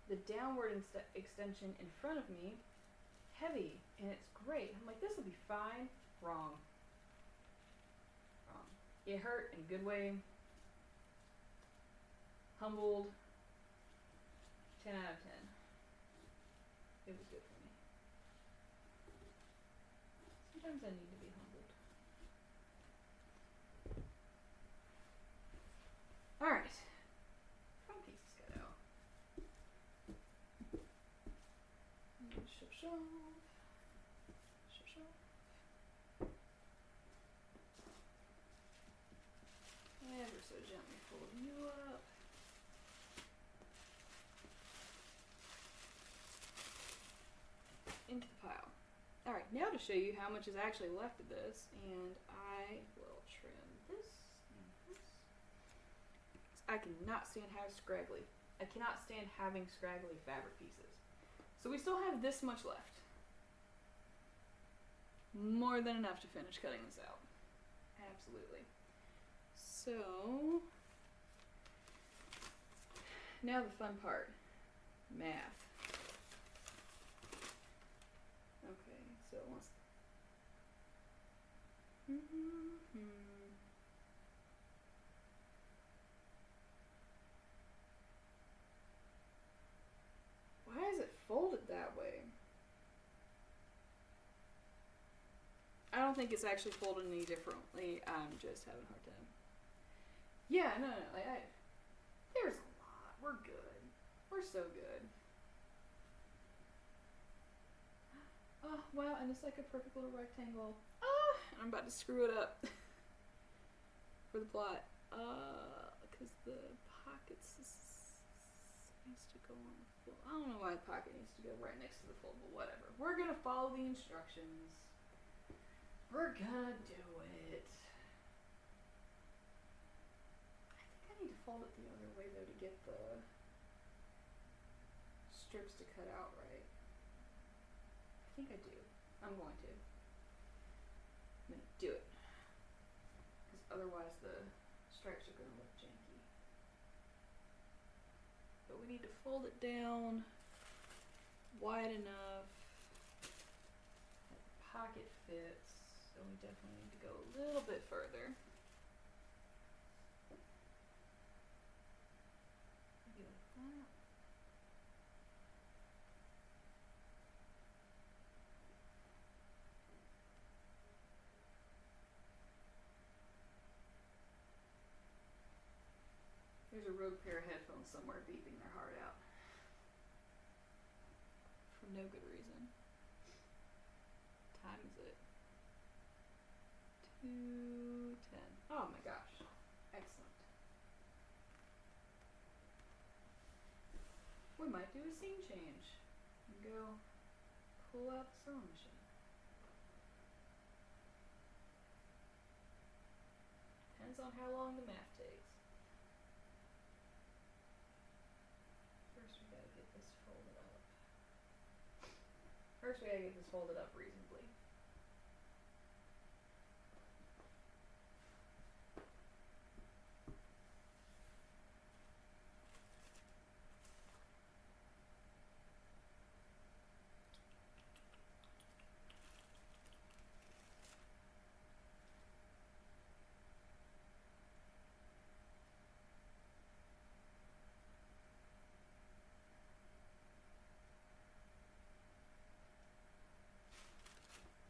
the downward extension in front of me, heavy, and it's great. I'm like, this will be fine. Wrong. It hurt in a good way. Humbled. 10 out of 10. It was good for me. Sometimes I need to be humbled. Alright. Front piece got out. Shove. Ever so gently fold you up. Into the pile. Alright, now to show you how much is actually left of this, and I will trim this and this. I cannot stand having scraggly. I cannot stand having scraggly fabric pieces. So we still have this much left. More than enough to finish cutting this out. Absolutely. So, now the fun part, math. Okay, so once, why is it folded that way? I don't think it's actually folded any differently. I'm just having a hard time. Yeah, no. There's a lot. We're good. We're so good. Oh, wow, and it's like a perfect little rectangle. I'm about to screw it up for the plot. Because the pockets needs to go on the fold. I don't know why the pocket needs to go right next to the fold, but whatever. We're gonna follow the instructions. We're gonna do it. I need to fold it the other way though to get the strips to cut out right. I think I do. I'm going to. I'm gonna do it. Because otherwise the stripes are gonna look janky. But we need to fold it down wide enough that the pocket fits. So we definitely need to go a little bit further. Maybe like that. There's a rogue pair of headphones somewhere beeping their heart out. For no good reason. What time is it? 2:10. Oh my gosh. Excellent. We might do a scene change and go pull out the sewing machine. Depends on how long the math takes. First we gotta get this folded up. Reasonably.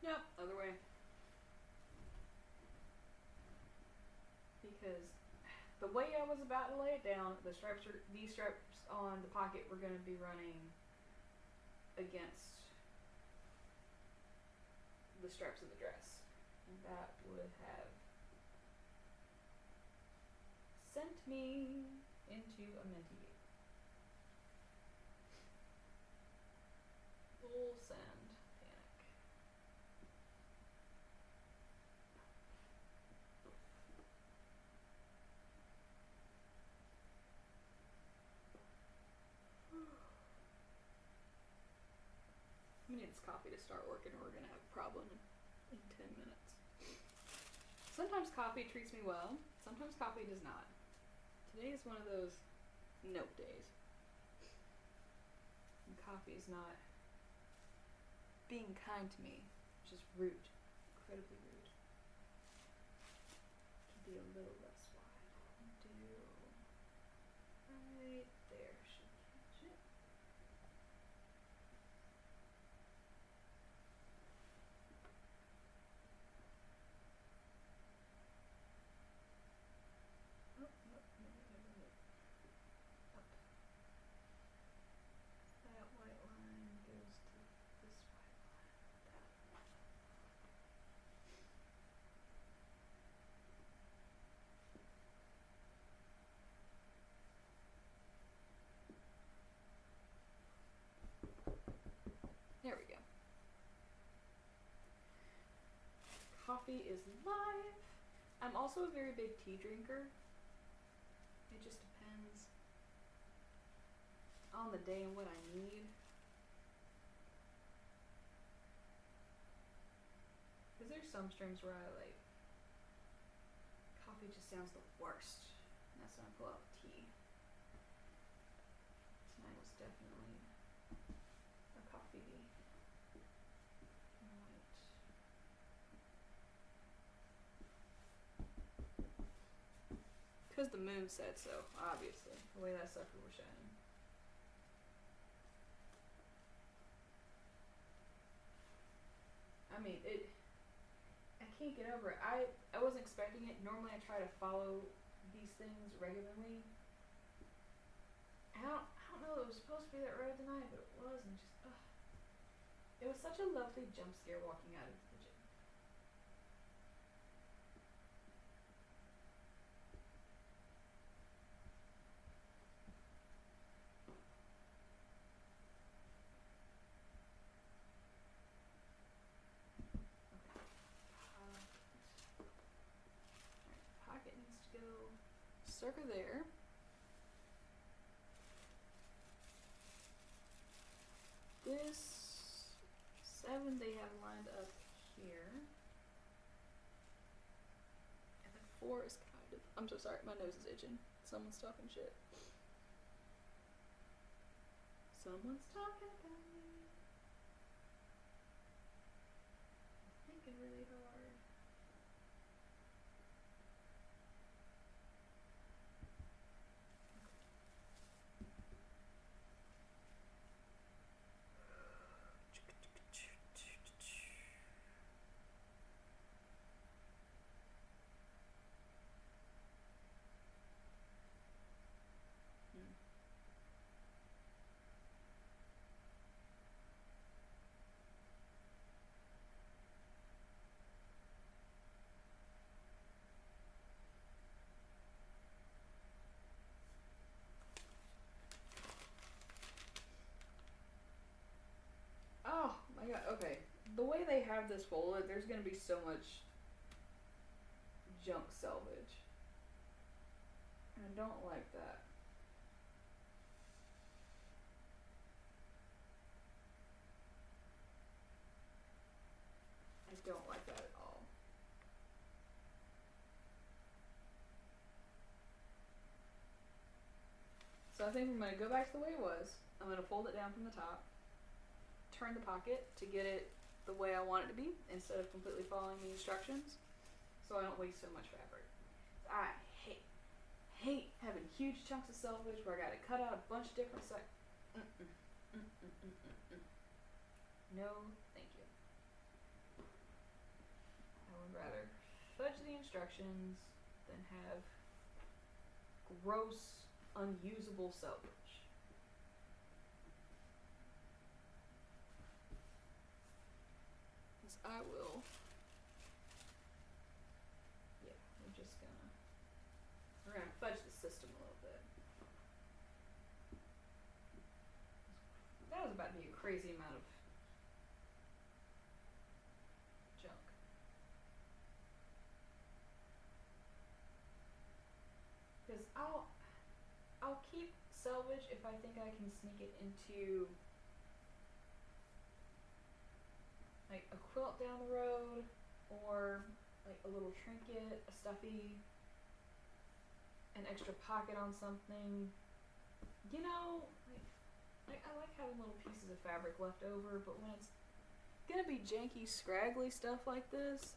Nope, other way. Because the way I was about to lay it down, these stripes on the pocket were going to be running against the straps of the dress. And that would have sent me into a minty gate. Full send panic. We need this coffee to start working or we're gonna have a problem in 10 minutes. Sometimes coffee treats me well, sometimes coffee does not. Today is one of those nope days. And coffee is not being kind to me, which is rude, incredibly rude. Can be a little less wide. Do right there should catch it. Oh, no, no. Up. That white line goes to this white line. That. There we go. Coffee is live. I'm also a very big tea drinker. It just depends on the day and what I need. Because there's some streams where I like, coffee just sounds the worst. And that's when I pull out tea. Tonight was definitely a coffee night. Because the moon said so, obviously. The way that sucker was shining. I mean, I can't get over it. I wasn't expecting it. Normally I try to follow these things regularly. I don't know it was supposed to be that red tonight, but it was, and just, ugh. It was such a lovely jump scare walking out of the gym. Pocket needs to go circa there. This 7 they have lined up here. And then 4 is kind of, I'm so sorry, my nose is itching. Someone's talking shit. Someone's talking about me. I'm thinking really hard. Oh my god, okay. The way they have this folded, there's gonna be so much junk salvage. I don't like that. I don't like that at all. So I think I'm gonna go back to the way it was. I'm gonna fold it down from the top. Turn the pocket to get it the way I want it to be instead of completely following the instructions, so I don't waste so much fabric. I hate having huge chunks of selvage where I gotta cut out a bunch of different No, thank you. I would rather fudge the instructions than have gross, unusable selvage. I will. Yeah, we're gonna fudge the system a little bit. That was about to be a crazy amount of junk. Because I'll keep selvage if I think I can sneak it into like a quilt down the road, or like a little trinket, a stuffy, an extra pocket on something. You know, I like having little pieces of fabric left over, but when it's gonna be janky, scraggly stuff like this,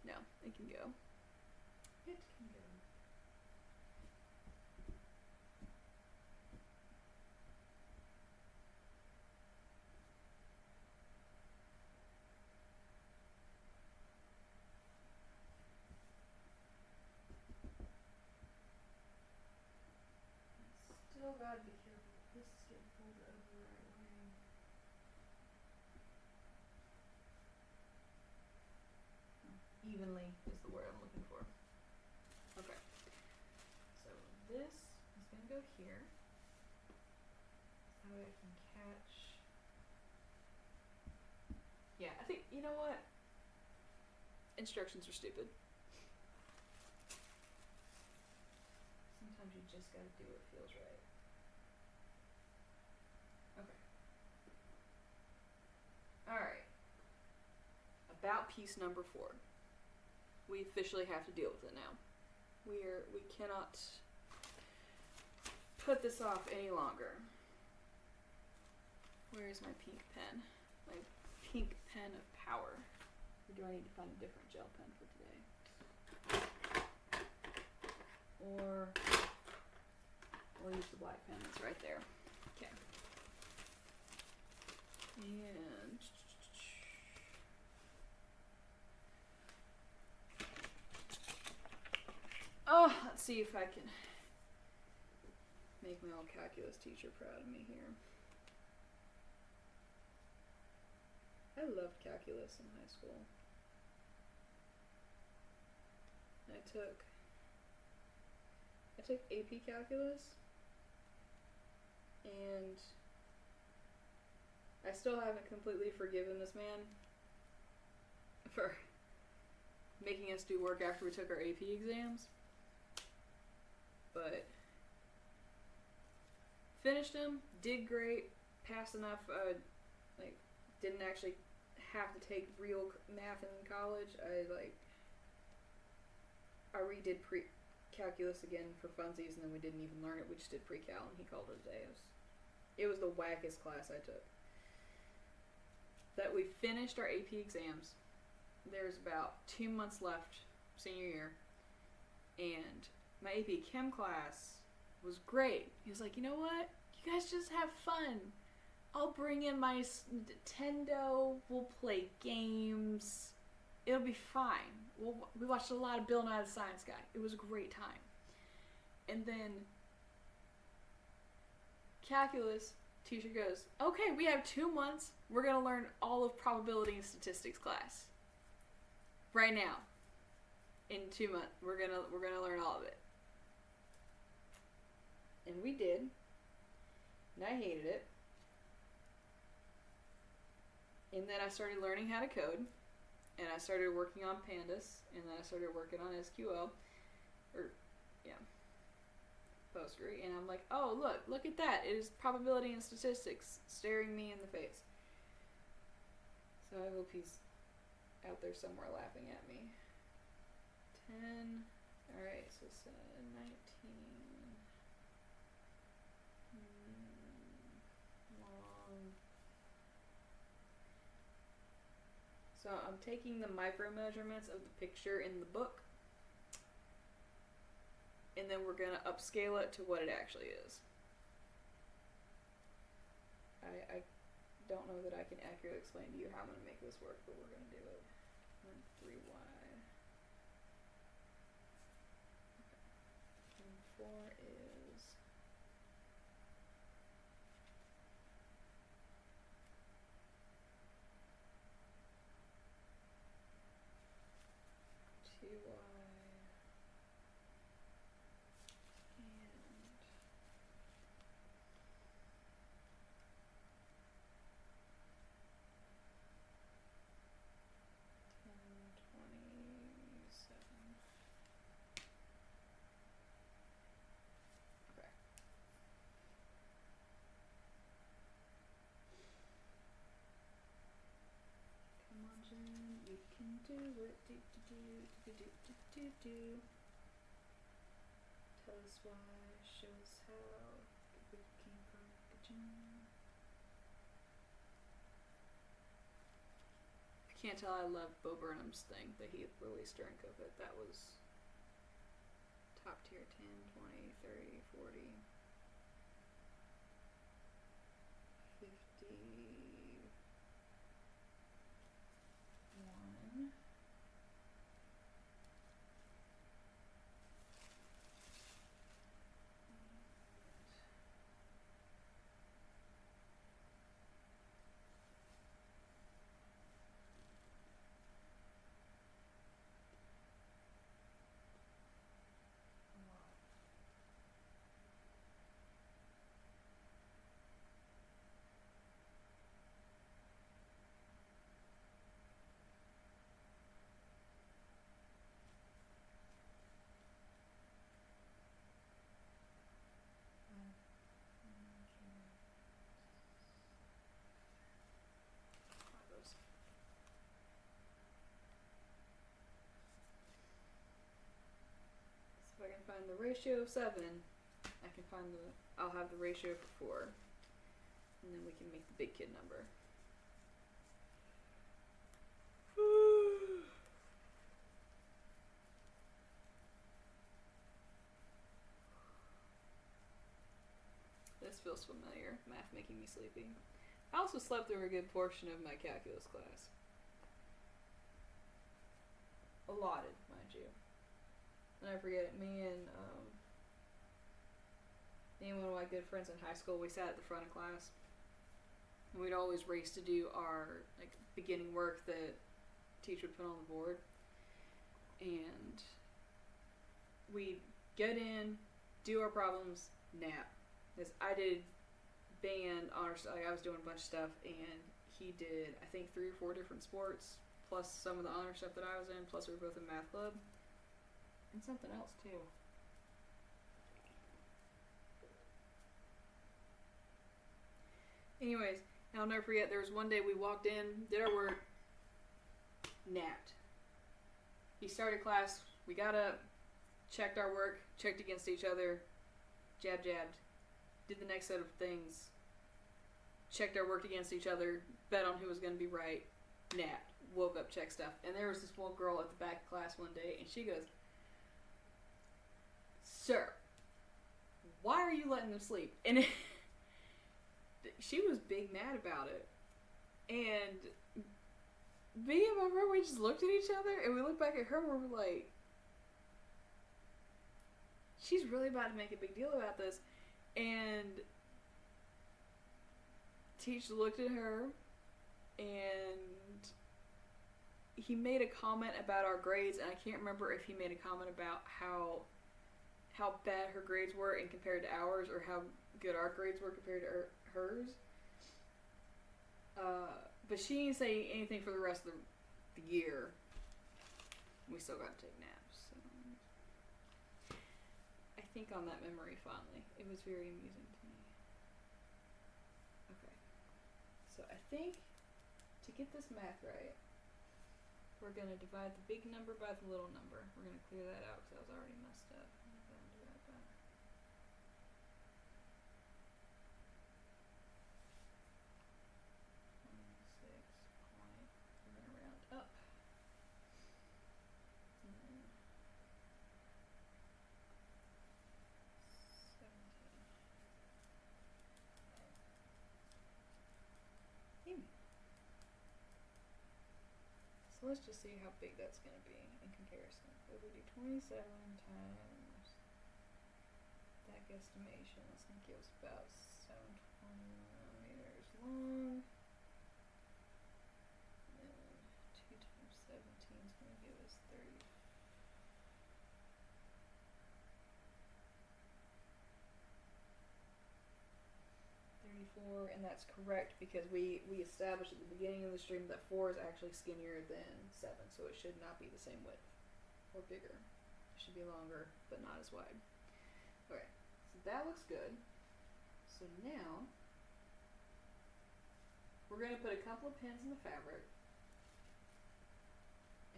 no, it can go. It can go. Still gotta be careful. This is getting folded over the right way. Evenly is the word I'm looking for. Okay. So this is going to go here. So I can catch. Yeah, I think, you know what? Instructions are stupid. Sometimes you just got to do what feels right. Okay. Alright. About piece number 4. We officially have to deal with it now. We cannot put this off any longer. Where is my pink pen? My pink pen of power. Or do I need to find a different gel pen for today? Or we'll use the black pen that's right there. Okay. And let's see if I can make my old calculus teacher proud of me here. I loved calculus in high school. I took AP calculus, and I still haven't completely forgiven this man for making us do work after we took our AP exams. But finished them, did great, passed enough. Didn't actually have to take real math in college. I redid calculus again for funsies, and then we didn't even learn it. We just did pre-cal, and he called it a day. It was the wackest class I took. That we finished our AP exams. There's about 2 months left senior year, and my AP Chem class was great. He was like, you know what? You guys just have fun. I'll bring in my Nintendo. We'll play games. It'll be fine. We watched a lot of Bill Nye the Science Guy. It was a great time. And then calculus teacher goes, okay, we have 2 months. We're going to learn all of probability and statistics class. Right now. In 2 months. We're gonna learn all of it. And we did. And I hated it. And then I started learning how to code. And I started working on pandas. And then I started working on SQL. Postgre. And I'm like, oh, look at that. It is probability and statistics staring me in the face. So I hope he's out there somewhere laughing at me. 10. Alright, so 19. Long. So I'm taking the micro measurements of the picture in the book, and then we're going to upscale it to what it actually is. I don't know that I can accurately explain to you how I'm going to make this work, but we're going to do it. 3y. Okay. And 4 is 2y. do it. Tell us why. Show us how. Get big king from I can't tell I love Bo Burnham's thing that he released during COVID. That was top tier 10, 20, 30, 40, 51. If I can find the ratio of 7, I can find I'll have the ratio for 4. And then we can make the big kid number. This feels familiar. Math making me sleepy. I also slept through a good portion of my calculus class. Allotted, mind you. And I forget it, me and one of my good friends in high school, we sat at the front of class. And we'd always race to do our beginning work that teacher would put on the board. And we'd get in, do our problems, nap. Because I did band, honors, I was doing a bunch of stuff, and he did, I think, 3 or 4 different sports, plus some of the honor stuff that I was in, plus we were both in math club. And something else, too. Anyways, I'll never forget, there was one day we walked in, did our work, napped. He started class, we got up, checked our work, checked against each other, jabbed, did the next set of things, checked our work against each other, bet on who was going to be right, napped, woke up, checked stuff. And there was this one girl at the back of class one day, and she goes, "Sir, why are you letting them sleep?" And she was big mad about it. And me and my friend, we just looked at each other, and we looked back at her, and we were like, she's really about to make a big deal about this. And teacher looked at her, and he made a comment about our grades, and I can't remember if he made a comment about how bad her grades were in compared to ours, or how good our grades were compared to hers. But she didn't say anything for the rest of the year. We still got to take naps. So. I think on that memory fondly. It was very amusing to me. Okay. So I think to get this math right, we're going to divide the big number by the little number. We're going to clear that out because I was already messed up. So let's just see how big that's going to be in comparison. If we do 27 times that guesstimation, that's going to give us about 720 millimeters long. And then 2 times 17 is going to give us 34, and that's correct because we established at the beginning of the stream that 4 is actually skinnier than 7, so it should not be the same width or bigger. It should be longer, but not as wide. Okay, so that looks good. So now we're going to put a couple of pins in the fabric,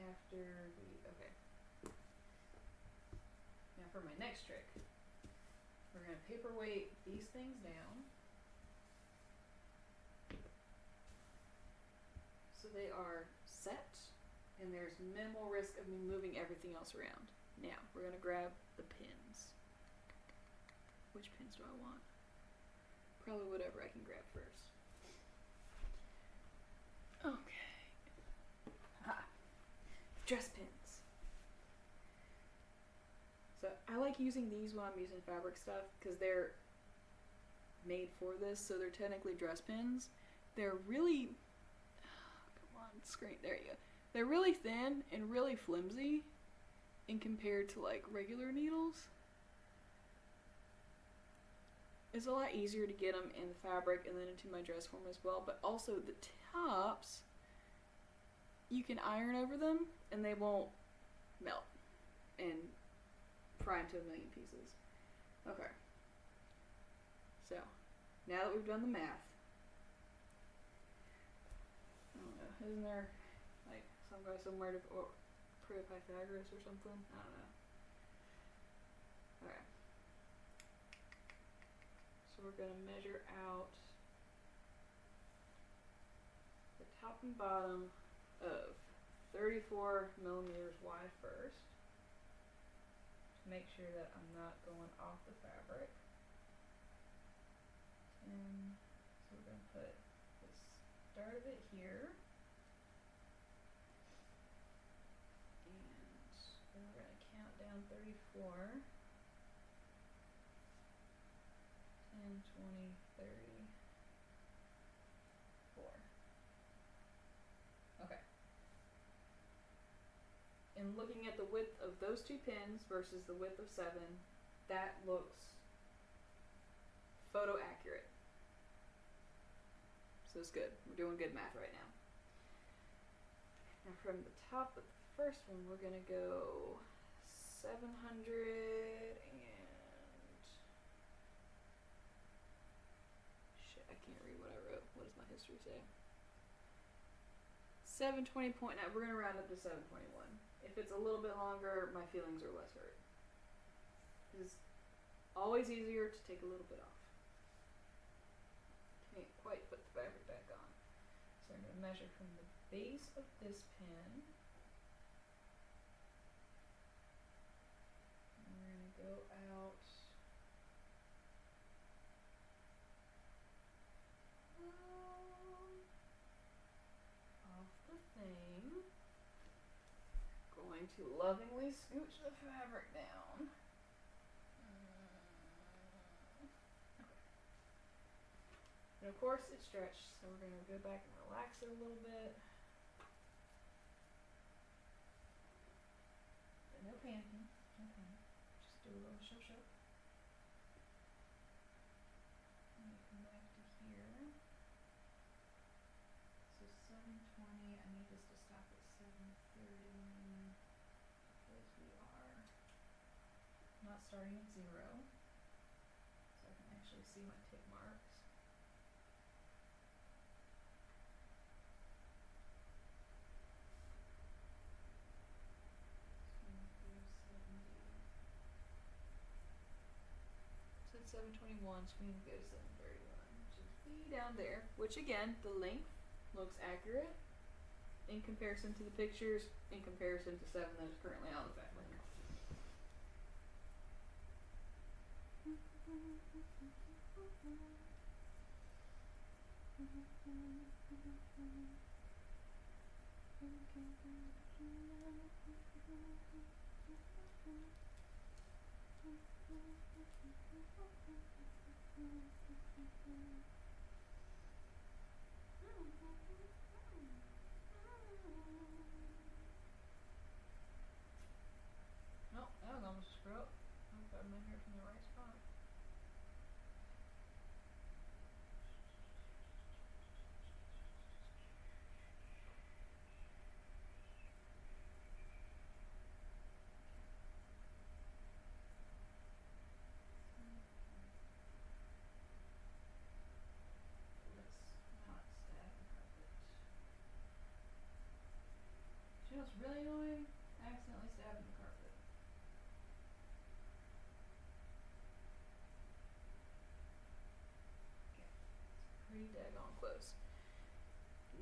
after okay. Now for my next trick, we're going to paperweight these things down so they are set and there's minimal risk of me moving everything else around. Now we're going to grab the pins. Which pins do I want? Probably whatever I can grab first. Okay. Ha! Dress pins. So I like using these when I'm using fabric stuff because they're made for this, so they're technically dress pins. They're really, come on, screen, there you go. They're really thin and really flimsy in compared to like regular needles. It's a lot easier to get them in the fabric and then into my dress form as well, but also the tops, you can iron over them and they won't melt and fry into a million pieces. Okay. So, now that we've done the math, I don't know, isn't there like some guy somewhere to prove Pythagoras or something? I don't know. Okay. So we're going to measure out the top and bottom of 34 millimeters wide first to make sure that I'm not going off the fabric. And so we're going to put the start of it here. And then we're going to count down 34. 10, 20, 34. Okay. And looking at the width of those two pins versus the width of 7, that looks photo accurate. So it's good. We're doing good math right now. Now from the top of the first one, we're going to go 700 and... Shit, I can't read what I wrote. What does my history say? 720.9. We're going to round up to 721. If it's a little bit longer, my feelings are less hurt. It's always easier to take a little bit off. Can't quite put the fabric back on. So I'm going to measure from the base of this pin. And we're going to go out off the thing. Going to lovingly scooch the fabric down. And of course it's stretched, so we're going to go back and relax it a little bit. But no panicking, no panic. Just do a little show. And we come back to here. So 720, I need this to stop at 730 because we are not starting at 0. So I can actually see my tick marks. So it's 721, so we need to go to 731, which is way down there, which again, the length looks accurate in comparison to the pictures, in comparison to 7 that is currently on the fabric. Oh, that was almost a screw up. I hope I measured from the right spot.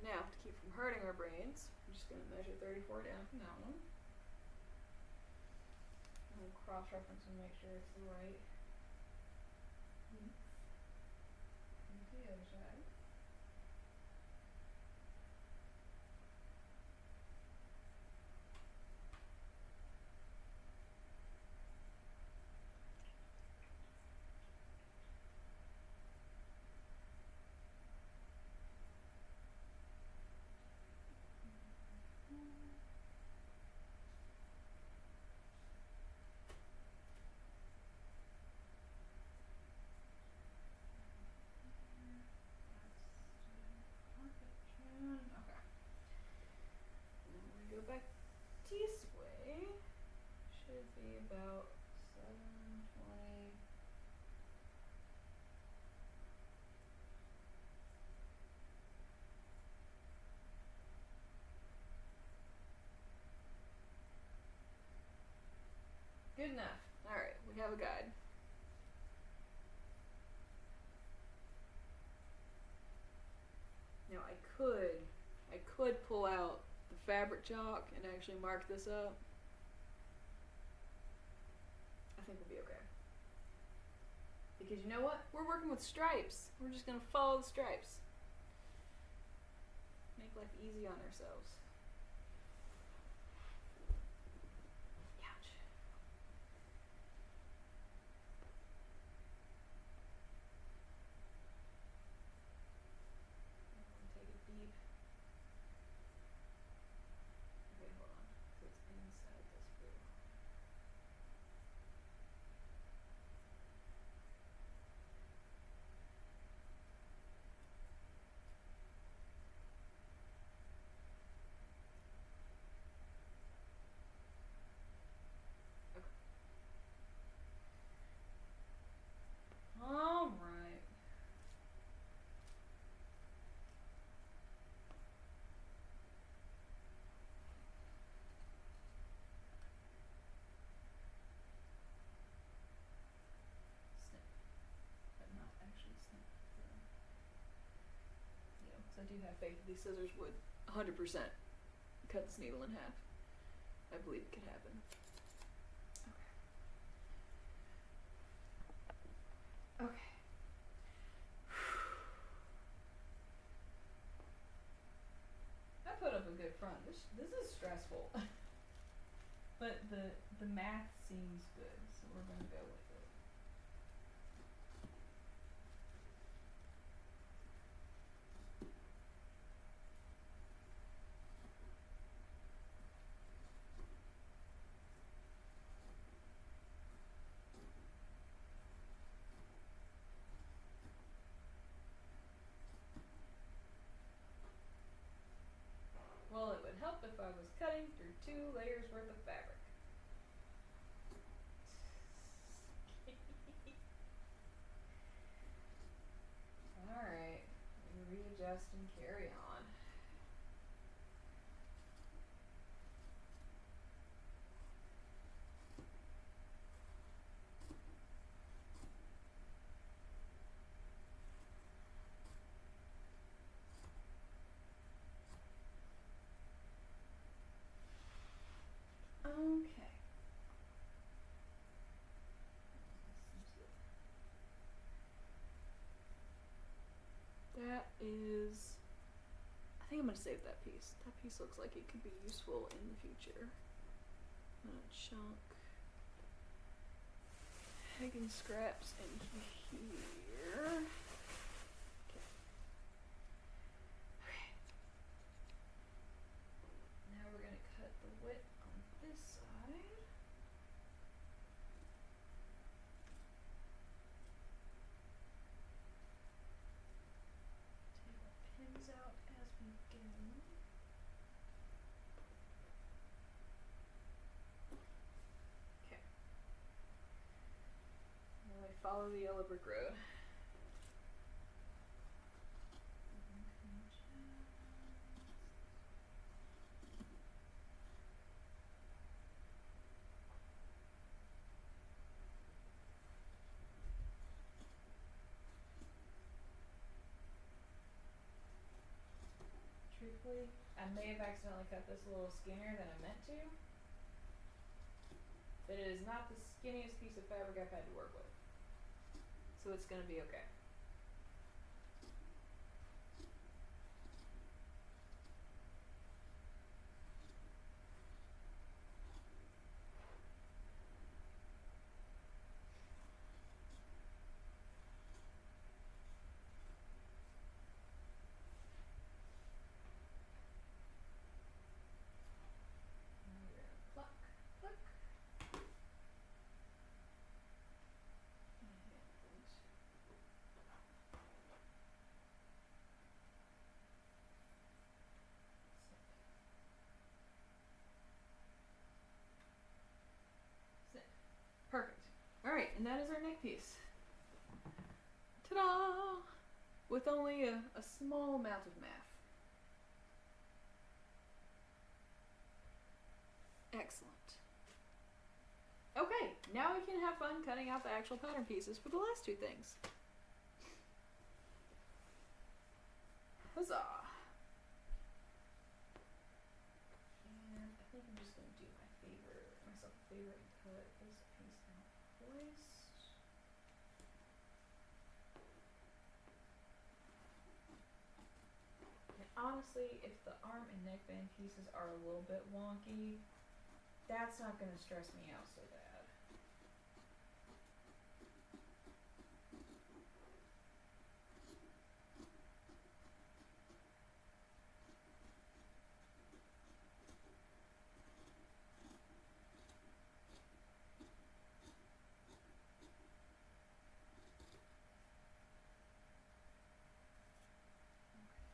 Now, to keep from hurting our brains, I'm just going to measure 34 down from that one. And we'll cross-reference and make sure it's the right piece. And to the other side. Back this way should be about 720. Good enough. All right, we have a guide. Now I could pull out the fabric chalk and actually mark this up. I think we'll be okay. Because you know what? We're working with stripes. We're just gonna follow the stripes. Make life easy on ourselves. Ouch. Take it deep. Okay, hold on. So it's inside this blue. Okay. All right. Snip, but not actually snip. Because I do have faith that these scissors would 100% cut this needle in half. I believe it could happen. Okay. Okay. I put up a good front. This is stressful. But the math seems good, so we're gonna go with it. Well, it would help if I was cutting through 2 layers worth of fabric. Alright, readjust and carry on. Okay. That is, I think I'm going to save that piece. That piece looks like it could be useful in the future. I'm going to chunk Hagen scraps into here. Okay. Okay. Now we're going to cut the width on this side. Take our pins out as we go. Okay. Now I follow the yellow brick road. perfectly. I may have accidentally cut this a little skinnier than I meant to. But it is not the skinniest piece of fabric I've had to work with. So it's going to be okay. Pluck, pluck. Snip. Perfect. Alright, and that is our neck piece. Ta-da! With only a small amount of math. Excellent. Okay, now we can have fun cutting out the actual pattern pieces for the last two things. Huzzah! And I think I'm just going to do myself a favor and cut this piece out first. And honestly, if the arm and neckband pieces are a little bit wonky, that's not going to stress me out so bad.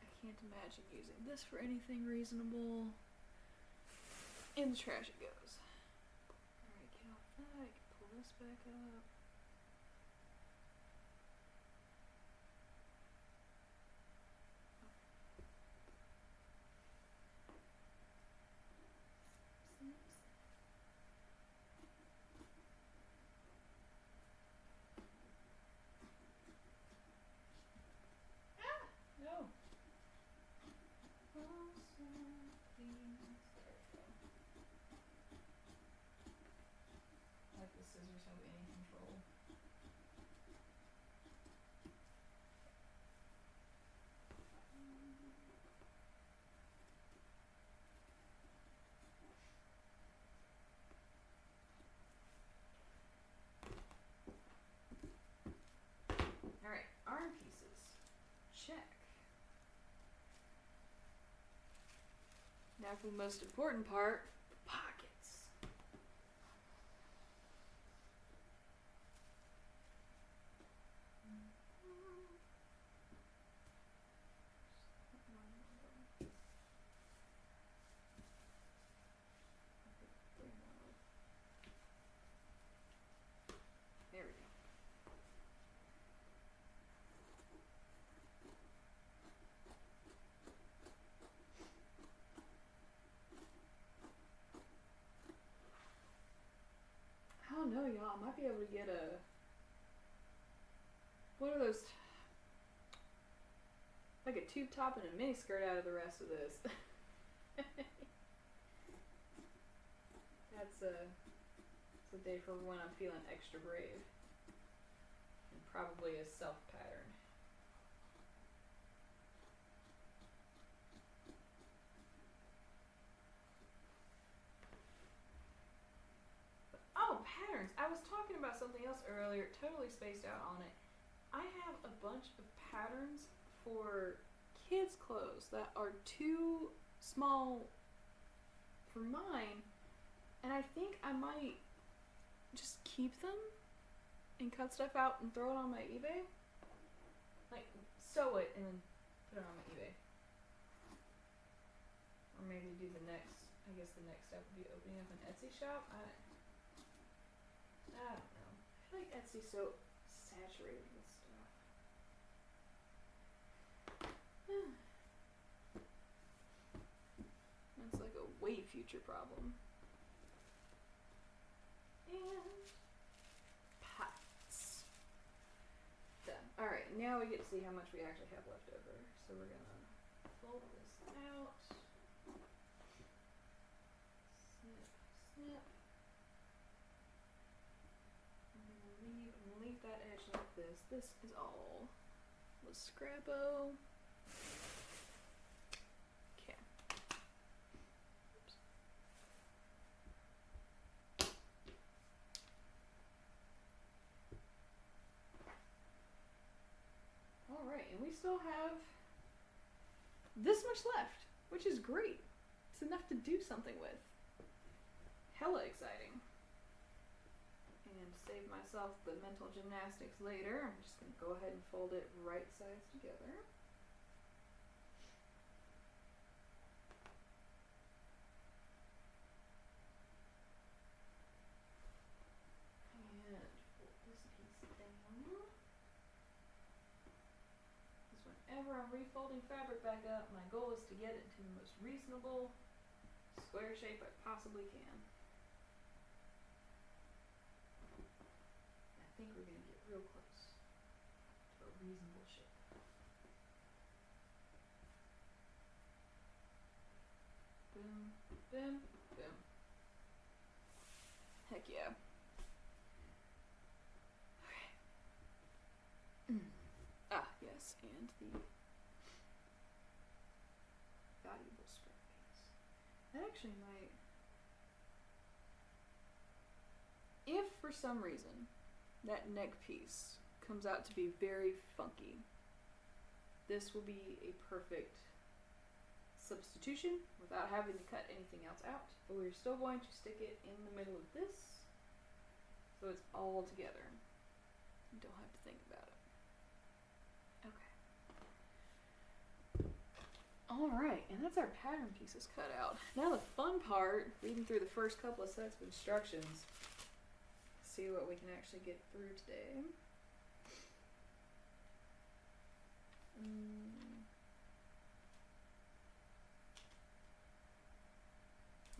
I can't imagine using this for anything reasonable. In the trash it goes. Alright, get off that. I can pull this back up. No. Awesome. Please. There we go. Like the scissors have any control. Alright, arm pieces. Check. Now for the most important part, the pockets. There we go. I don't know, y'all. I might be able to get what are those? Like a tube top and a mini skirt out of the rest of this. That's it's a day for when I'm feeling extra brave. And probably a self pattern. Oh, patterns. I was talking about something else earlier, totally spaced out on it. I have a bunch of patterns for kids' clothes that are too small for mine, and I think I might just keep them and cut stuff out and throw it on my eBay. Like, sew it and then put it on my eBay. Or maybe do the next, I guess the next step would be opening up an Etsy shop. I don't know. I feel like Etsy's so saturated with stuff. That's like a way future problem. And pots. Done. Alright, now we get to see how much we actually have left over. So we're gonna fold this out. Snip, snip. I'm gonna leave that edge like this. This is all the Scrappo. Okay. Oops. All right, and we still have this much left, which is great. It's enough to do something with. Hella exciting. And save myself the mental gymnastics later, I'm just going to go ahead and fold it right sides together. And fold this piece down. Because whenever I'm refolding fabric back up, my goal is to get it into the most reasonable square shape I possibly can. I think we're going to get real close to a reasonable shape. Boom, boom, boom. Heck yeah. Okay. Yes, and the valuable scrap piece. That actually might, if for some reason that neck piece comes out to be very funky, this will be a perfect substitution without having to cut anything else out. But we're still going to stick it in the middle of this so it's all together. You don't have to think about it. Okay. Alright, and that's our pattern pieces cut out. Now the fun part, reading through the first couple of sets of instructions. See what we can actually get through today.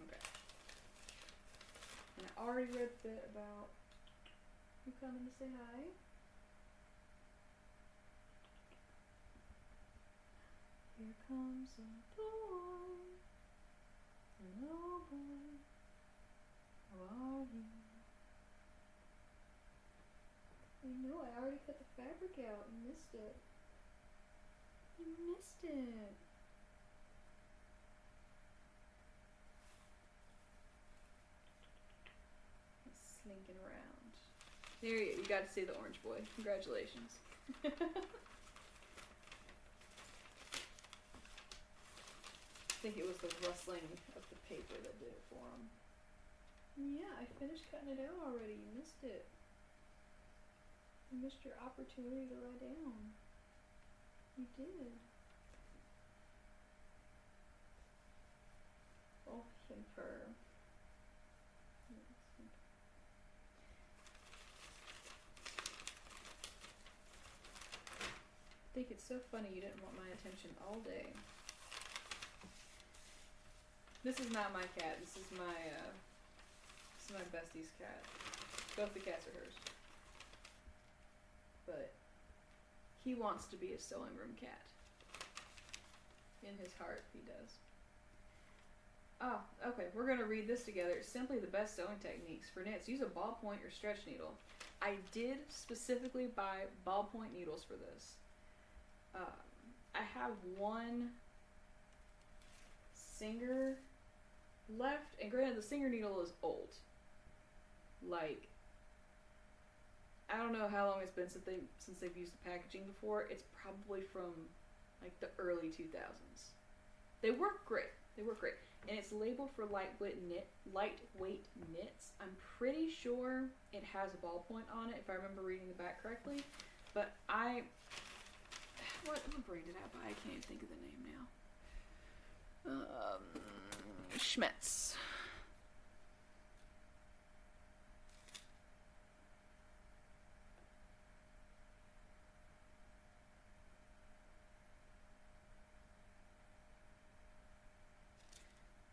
Okay. And I already read the bit about you coming to say hi. Here comes the boy. Hello, boy. How are you? I know, I already cut the fabric out and missed it. You missed it. He's slinking around. There you got to see the orange boy. Congratulations. I think it was the rustling of the paper that did it for him. Yeah, I finished cutting it out already. You missed it. You missed your opportunity to lie down. You did. Oh, fur. I think it's so funny you didn't want my attention all day. This is not my cat. This is my bestie's cat. Both the cats are hers. But he wants to be a sewing room cat. In his heart, he does. Oh, okay. We're going to read this together. Simply the best sewing techniques for knits. Use a ballpoint or stretch needle. I did specifically buy ballpoint needles for this. I have one Singer left, and granted, the Singer needle is old. Like, I don't know how long it's been since they've used the packaging before. It's probably from like the early 2000s. They work great. They work great, and it's labeled for lightweight knits. I'm pretty sure it has a ballpoint on it, if I remember reading the back correctly. But what brand did I buy? I can't even think of the name now. Schmetz.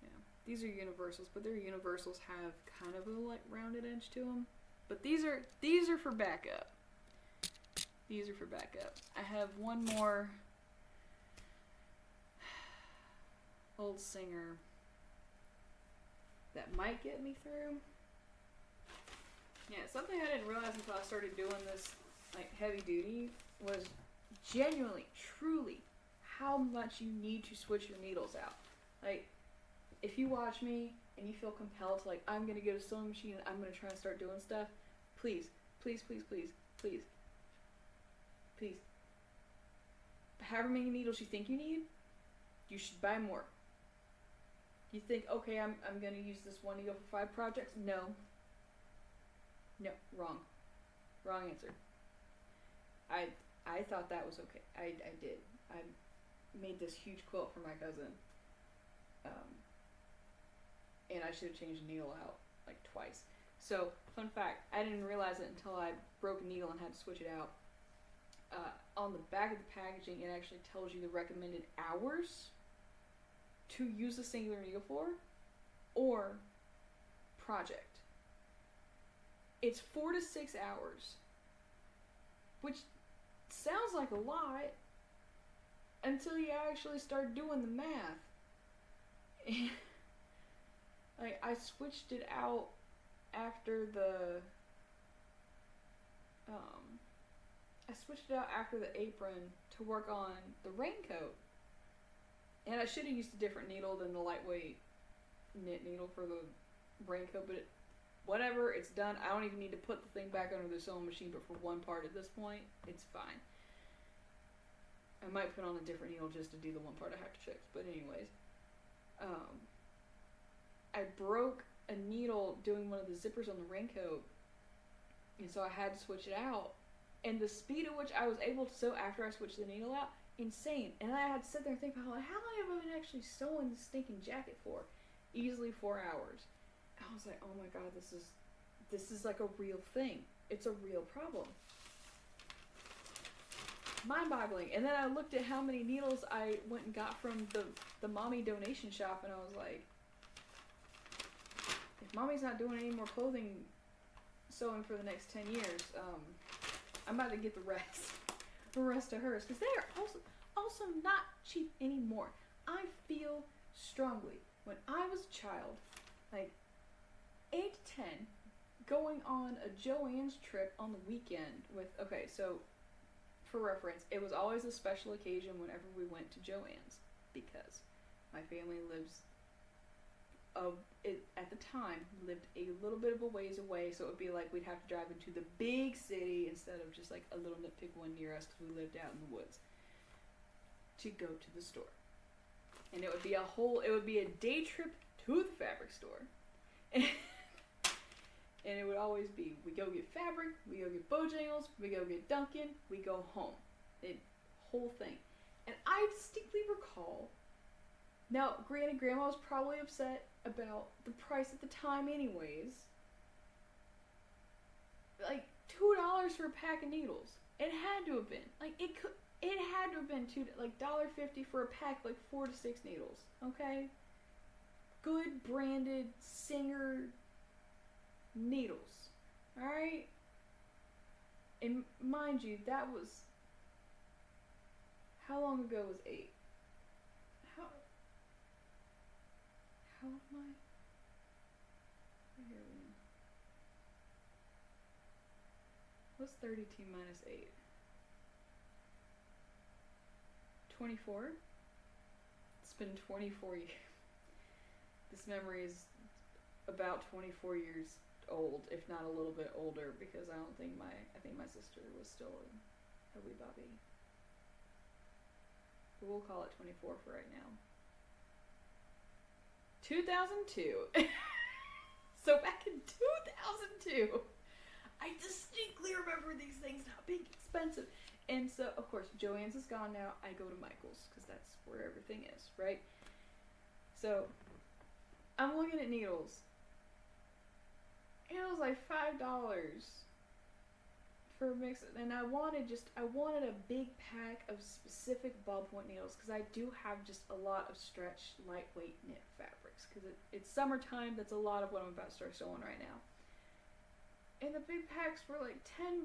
Yeah, these are universals, but their universals have kind of a like rounded edge to them. But these are for backup. These are for backup. I have one more old singer that might get me through. Yeah, something I didn't realize until I started doing this like heavy duty was genuinely, truly, how much you need to switch your needles out. Like, if you watch me and you feel compelled to, like, I'm gonna get a sewing machine and I'm gonna try and start doing stuff, please, please, please, please, please, please. However many needles you think you need, you should buy more. You think, okay, I'm gonna use this one needle for 5 projects? No. No, wrong. Wrong answer. I thought that was okay. I did. I made this huge quilt for my cousin. And I should have changed the needle out like twice. So, fun fact, I didn't realize it until I broke a needle and had to switch it out. On the back of the packaging, it actually tells you the recommended hours to use a singular needle for, or project. It's 4 to 6 hours, which sounds like a lot until you actually start doing the math. Like, I switched it out after the apron to work on the raincoat. And I should have used a different needle than the lightweight knit needle for the raincoat, but whatever, it's done. I don't even need to put the thing back under the sewing machine, but for one part at this point, it's fine. I might put on a different needle just to do the one part I have to fix, but anyways. I broke a needle doing one of the zippers on the raincoat, and so I had to switch it out. And the speed at which I was able to sew after I switched the needle out, insane. And I had to sit there and think about, like, how long have I been actually sewing this stinking jacket for? Easily 4 hours. I was like, oh my god, this is like a real thing. It's a real problem. Mind-boggling. And then I looked at how many needles I went and got from the mommy donation shop, and I was like, if mommy's not doing any more clothing sewing for the next 10 years, I'm about to get the rest of hers, because they are also not cheap anymore. I feel strongly, when I was a child, like 8 to 10, going on a Joann's trip on the weekend with, okay, so for reference, it was always a special occasion whenever we went to Joann's, because my family at the time, lived a little bit of a ways away, so it would be like we'd have to drive into the big city instead of just like a little nitpick one near us because we lived out in the woods to go to the store. And it would be a day trip to the fabric store. And it would always be, we go get fabric, we go get Bojangles, we go get Dunkin', we go home. Whole thing. And I distinctly recall, now granted, Grandma was probably upset about the price at the time anyways, like $2 for a pack of needles. It had to have been. Like, it had to have been $1.50 for a pack, like 4 to 6 needles, okay? Good branded Singer needles, alright? And mind you, that was, how long ago was 8? How old am I? Here we go. What's 32 minus 8? 24? It's been 24 years. This memory is about 24 years old, if not a little bit older, because I think my sister was still a wee bobby. But we'll call it 24 for right now. 2002. So back in 2002, I distinctly remember these things not being expensive. And so, of course, Joann's is gone now. I go to Michael's because that's where everything is, right? So, I'm looking at needles. And it was like $5 for a mix. And I wanted a big pack of specific ballpoint needles because I do have just a lot of stretch, lightweight knit fabrics. Because it's summertime, that's a lot of what I'm about to start sewing right now. And the big packs were like $10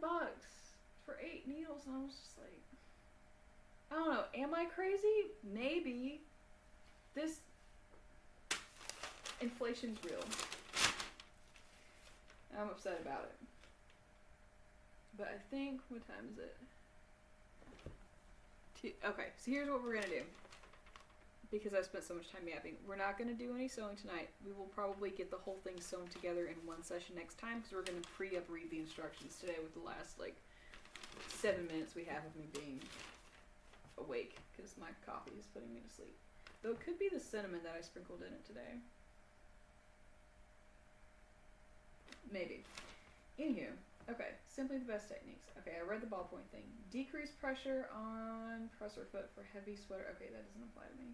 for 8 needles, and I was just like, I don't know, am I crazy? Maybe. This Inflation's real. I'm upset about it. But I think, what time is it? Okay, so here's what we're going to do. Because I've spent so much time yapping. We're not going to do any sewing tonight. We will probably get the whole thing sewn together in one session next time, because we're going to pre-up read the instructions today with the last, 7 minutes we have of me being awake, because my coffee is putting me to sleep. Though it could be the cinnamon that I sprinkled in it today. Maybe. Anywho, okay, simply the best techniques. Okay, I read the ballpoint thing. Decrease pressure on presser foot for heavy sweater. Okay, that doesn't apply to me.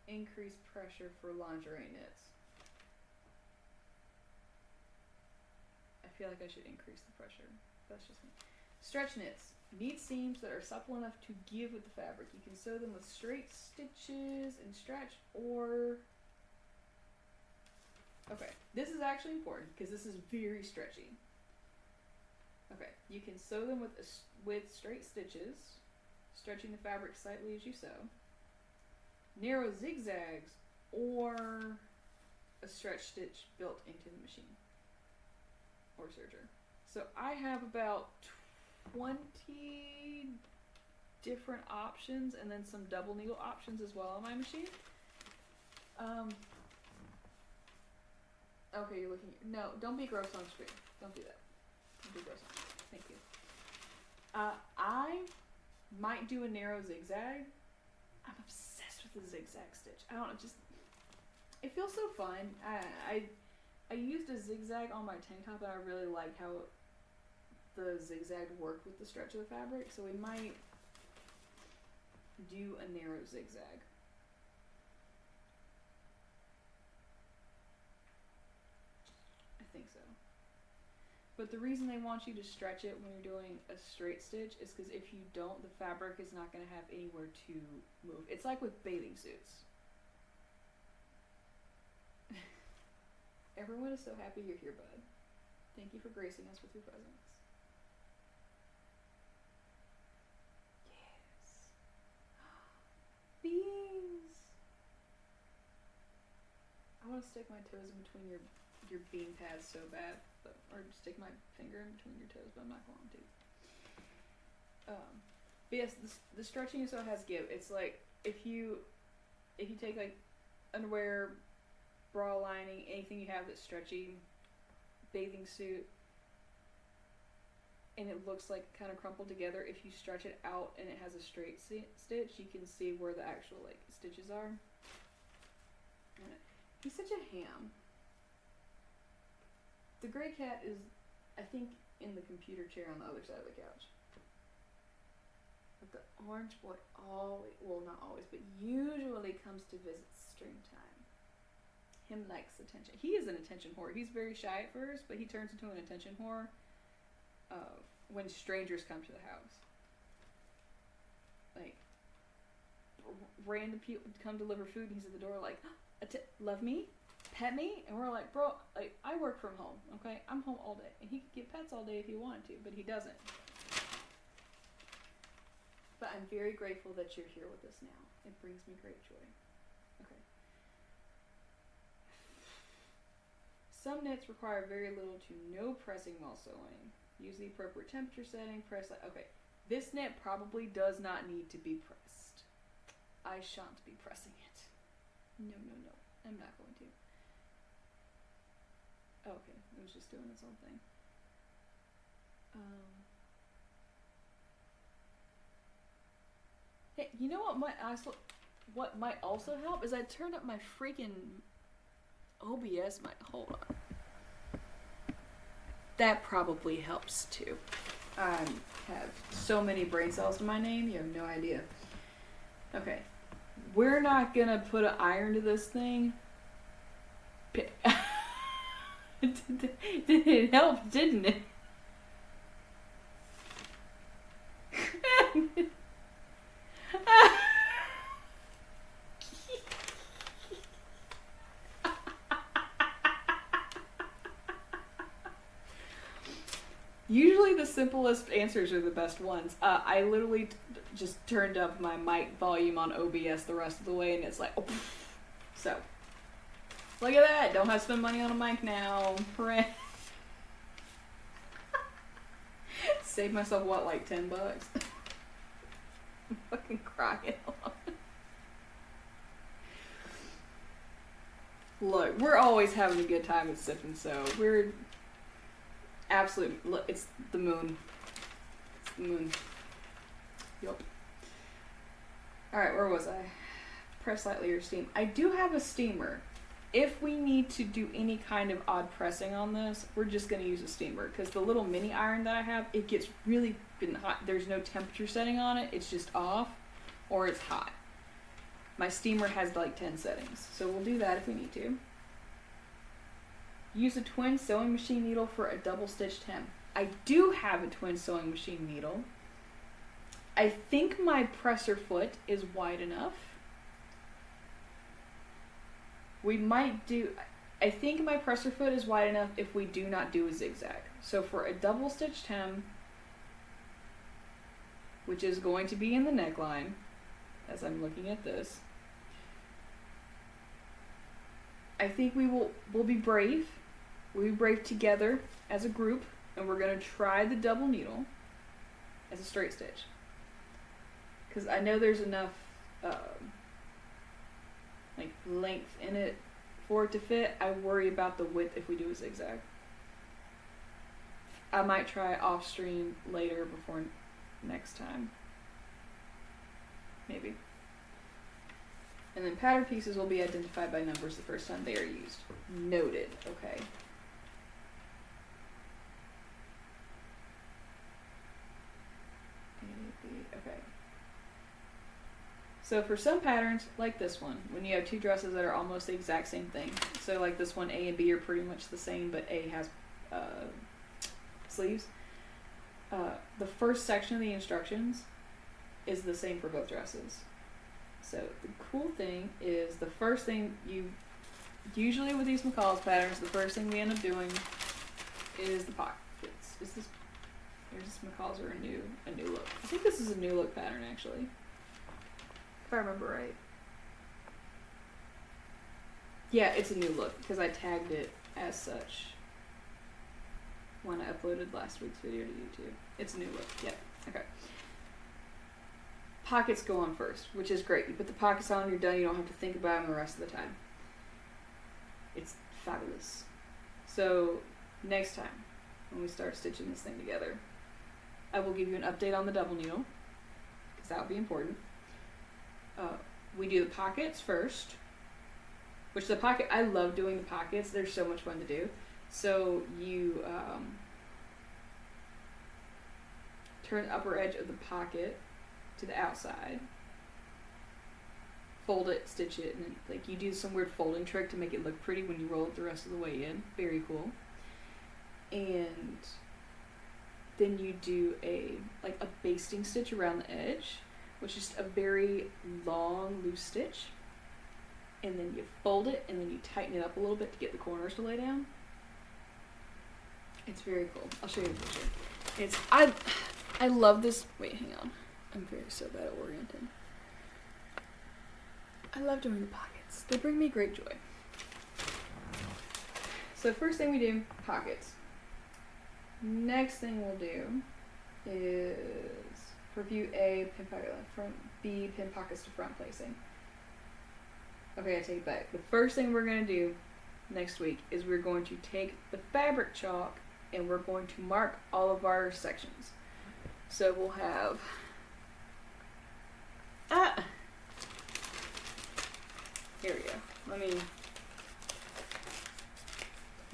Increase pressure for lingerie knits. I feel like I should increase the pressure. That's just me. Stretch knits. Need seams that are supple enough to give with the fabric. You can sew them with straight stitches and stretch, or... Okay, this is actually important because this is very stretchy. Okay, you can sew them with straight stitches, stretching the fabric slightly as you sew. Narrow zigzags, or a stretch stitch built into the machine or serger. So I have about 20 different options, and then some double needle options as well on my machine. Okay, you're looking. No, don't be gross on screen. Don't do that. Don't be gross on screen. Thank you. I might do a narrow zigzag. I'm obsessed with the zigzag stitch. I don't know, just it feels so fun. I used a zigzag on my tank top, and I really liked how the zigzag worked with the stretch of the fabric. So we might do a narrow zigzag. Think so. But the reason they want you to stretch it when you're doing a straight stitch is because if you don't, the fabric is not going to have anywhere to move. It's like with bathing suits. Everyone is so happy you're here, bud. Thank you for gracing us with your presence. Yes. Beans! I want to stick my toes in between your bean pads so bad, or stick my finger in between your toes, but I'm not going to. But yes, the stretching so has give. It's like if you take like underwear, bra lining, anything you have that's stretchy, bathing suit, and it looks like kind of crumpled together, if you stretch it out and it has a straight stitch, you can see where the actual stitches are. He's such a ham. The gray cat is, I think, in the computer chair on the other side of the couch. But the orange boy always, well, not always, but usually comes to visit stream time. Him likes attention. He is an attention whore. He's very shy at first, but he turns into an attention whore when strangers come to the house. Like, random people come deliver food, and he's at the door like, love me? Pet me? And we're like, bro, I work from home, okay? I'm home all day. And he could get pets all day if he wanted to, but he doesn't. But I'm very grateful that you're here with us now. It brings me great joy. Okay. Some knits require very little to no pressing while sewing. Use the appropriate temperature setting, press okay. This knit probably does not need to be pressed. I shan't be pressing it. No. I'm not going to. Oh, okay, it was just doing its own thing. Hey, you know what might also help is I turned up my freaking OBS mic. Hold on. That probably helps too. I have so many brain cells to my name, you have no idea. Okay. We're not gonna put an iron to this thing. It helped, didn't it? Usually the simplest answers are the best ones. I literally just turned up my mic volume on OBS the rest of the way, and it's like, oh, so. Look at that. Don't have to spend money on a mic now. Hooray. Save myself, what, like $10? I'm fucking crying. Look, we're always having a good time at Sip and Sew. We're absolute. Look, it's the moon. It's the moon. Yup. Alright, where was I? Press lightly or steam. I do have a steamer. If we need to do any kind of odd pressing on this, we're just going to use a steamer. Because the little mini iron that I have, it gets really hot. There's no temperature setting on it. It's just off or it's hot. My steamer has like 10 settings. So we'll do that if we need to. Use a twin sewing machine needle for a double stitched hem. I do have a twin sewing machine needle. I think my presser foot is wide enough. We might do, I think my presser foot is wide enough if we do not do a zigzag. So for a double stitched hem, which is going to be in the neckline, as I'm looking at this, I think we'll be brave. We'll be brave together as a group, and we're going to try the double needle as a straight stitch. Because I know there's enough like length in it for it to fit. I worry about the width if we do a zigzag. I might try off stream later before next time. Maybe. And then pattern pieces will be identified by numbers the first time they are used. Noted. Okay. Okay. So for some patterns, like this one, when you have two dresses that are almost the exact same thing. So like this one, A and B are pretty much the same, but A has sleeves. The first section of the instructions is the same for both dresses. So the cool thing is the first thing you, usually with these McCall's patterns, the first thing we end up doing is the pockets. Is this, or is this McCall's or a new look? I think this is a new look pattern actually, if I remember right. Yeah, it's a new look because I tagged it as such when I uploaded last week's video to YouTube. It's a new look. Yep. Okay. Pockets go on first, which is great. You put the pockets on, you're done. You don't have to think about them the rest of the time. It's fabulous. So next time when we start stitching this thing together, I will give you an update on the double needle because that will be important. We do the pockets first, which the pocket, I love doing the pockets. They're so much fun to do. So you turn the upper edge of the pocket to the outside, fold it, stitch it, and then like you do some weird folding trick to make it look pretty when you roll it the rest of the way in. Very cool. And then you do a basting stitch around the edge, which is a very long loose stitch, and then you fold it and then you tighten it up a little bit to get the corners to lay down. It's very cool. I'll show you the picture. It's I love this. Wait, hang on. I'm so bad at orienting. I love doing the pockets. They bring me great joy. So first thing we do, pockets. Next thing we'll do is for view A, pin pocket front, B, pin pockets to front placing. Okay, I take it back. The first thing we're going to do next week is we're going to take the fabric chalk and we're going to mark all of our sections. So we'll have here we go. Let me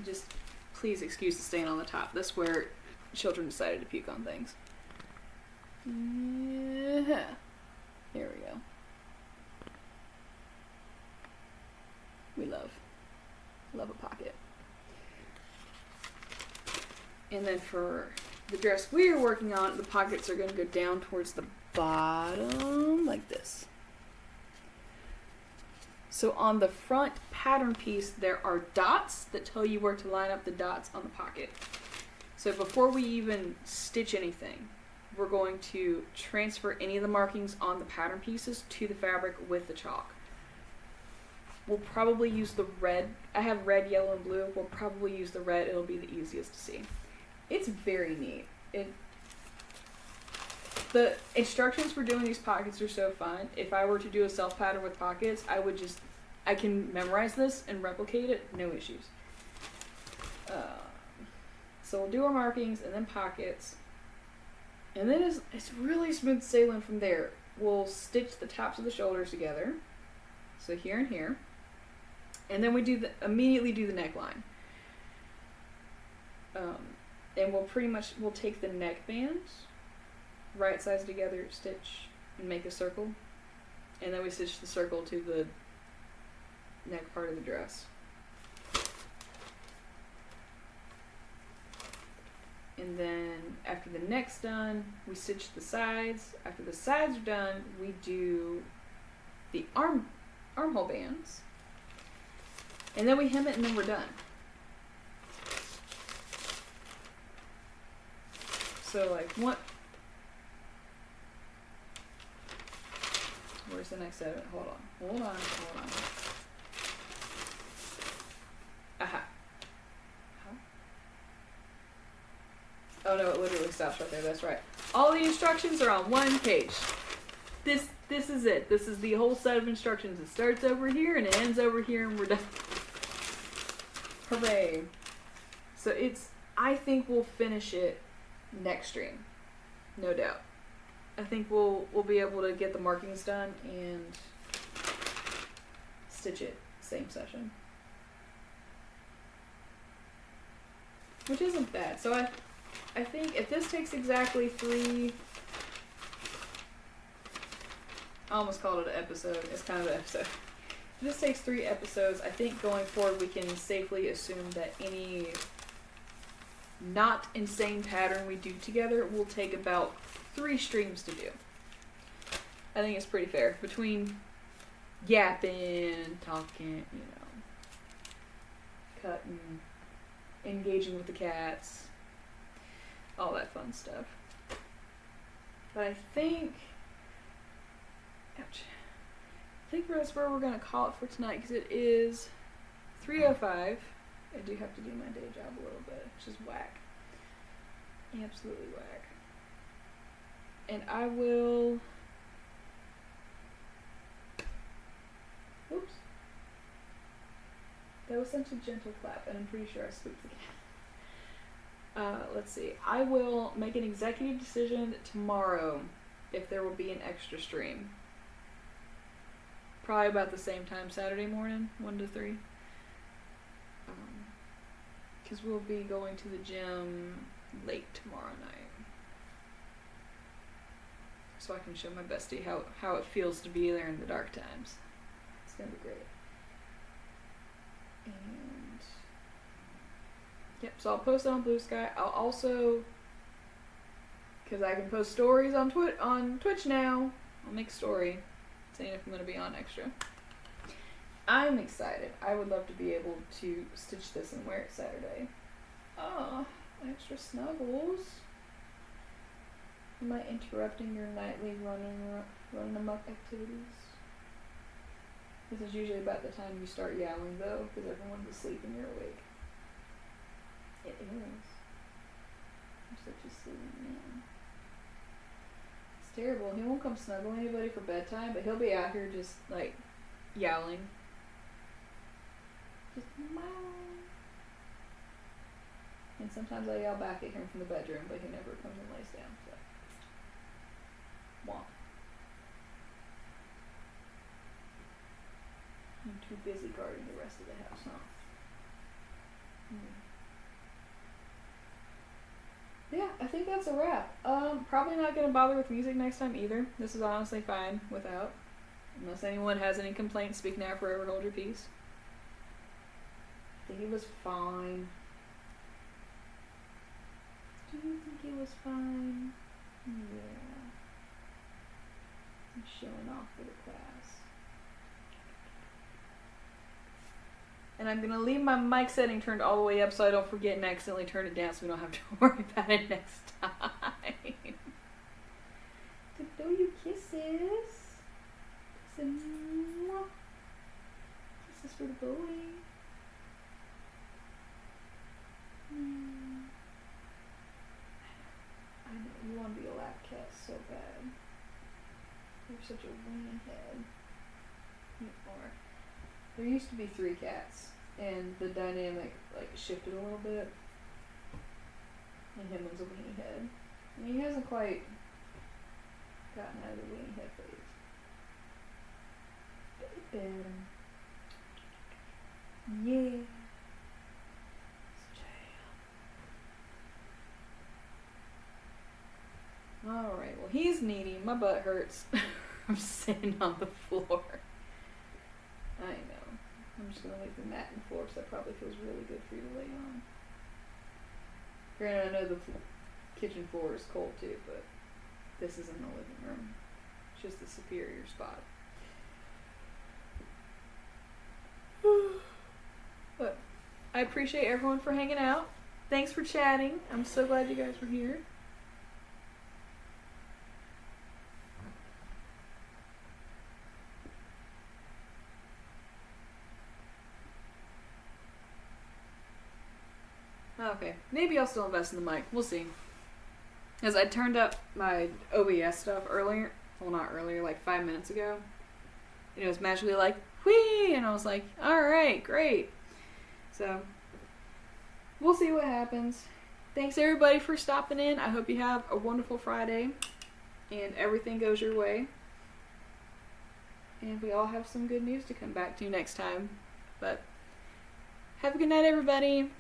just, please excuse the stain on the top. That's where children decided to puke on things. Yeah. Here we go. We love a pocket. And then for the dress we are working on, the pockets are going to go down towards the bottom like this. So on the front pattern piece, there are dots that tell you where to line up the dots on the pocket. So before we even stitch anything, we're going to transfer any of the markings on the pattern pieces to the fabric with the chalk. we'll probably use the red. I have red, yellow, and blue. We'll probably use the red. It'll be the easiest to see. It's very neat. The instructions for doing these pockets are so fun. If I were to do a self pattern with pockets, I can memorize this and replicate it, no issues. So we'll do our markings and then pockets. And then it's really smooth sailing from there. We'll stitch the tops of the shoulders together. So here and here. And then we immediately do the neckline. And we'll take the neck bands, right sides together, stitch, and make a circle. And then we stitch the circle to the neck part of the dress. And then after the neck's done, we stitch the sides. After the sides are done, we do the armhole bands. And then we hem it and then we're done. So like where's the next edit? Hold on. Aha. Oh no, it literally stops right there. That's right. All the instructions are on one page. This is it. This is the whole set of instructions. It starts over here and it ends over here and we're done. Hooray. So I think we'll finish it next stream. No doubt. I think we'll be able to get the markings done and stitch it same session. Which isn't bad. So I think if this takes exactly 3, I almost called it an episode. It's kind of an episode. If this takes 3 episodes, I think going forward we can safely assume that any not insane pattern we do together will take about 3 streams to do. I think it's pretty fair. Between yapping, talking, cutting, engaging with the cats, all that fun stuff. But I think that's where we're gonna call it for tonight because it is 3:05. I do have to do my day job a little bit, which is whack. Absolutely whack. And I will. Oops. That was such a gentle clap, and I'm pretty sure I spooked the cat. Let's see. I will make an executive decision tomorrow if there will be an extra stream. Probably about the same time Saturday morning, 1 to 3. Because we'll be going to the gym late tomorrow night. So I can show my bestie how it feels to be there in the dark times. It's going to be great. And yep, so I'll post it on Blue Sky. I'll also, because I can post stories on Twitch now, I'll make a story saying if I'm going to be on extra. I'm excited. I would love to be able to stitch this and wear it Saturday. Oh, extra snuggles. Am I interrupting your nightly running amok activities? This is usually about the time you start yowling though, because everyone's asleep and you're awake. It is. I'm such a silly man. It's terrible. He won't come snuggle anybody for bedtime, but he'll be out here just like yowling. Just meow. And sometimes I yell back at him from the bedroom, but he never comes and lays down. So, womp. I'm too busy guarding the rest of the house, huh? Yeah, I think that's a wrap. Probably not gonna bother with music next time either. This is honestly fine without. Unless anyone has any complaints, speak now, forever hold your peace. I think it was fine. Do you think it was fine? Yeah. I'm showing off for the class. And I'm gonna leave my mic setting turned all the way up so I don't forget and accidentally turn it down so we don't have to worry about it next time. To blow you kisses. Kiss for the boy. I know, you want to be a lap cat so bad. You're such a weenie head. You are. There used to be 3 cats, and the dynamic like shifted a little bit. And him was a weenie head. And he hasn't quite gotten out of the weenie head phase. Better. Yeah. Alright, well he's needy. My butt hurts. I'm sitting on the floor. I know. I'm just gonna leave the mat and floor because that probably feels really good for you to lay on. Granted, I know the kitchen floor is cold too, but this is in the living room. It's just the superior spot. But I appreciate everyone for hanging out. Thanks for chatting. I'm so glad you guys were here. Okay, maybe I'll still invest in the mic. We'll see. As I turned up my OBS stuff earlier, well not earlier, like 5 minutes ago, and it was magically like, whee! And I was like, alright, great. So, we'll see what happens. Thanks everybody for stopping in. I hope you have a wonderful Friday, and everything goes your way. And we all have some good news to come back to next time. But, have a good night everybody.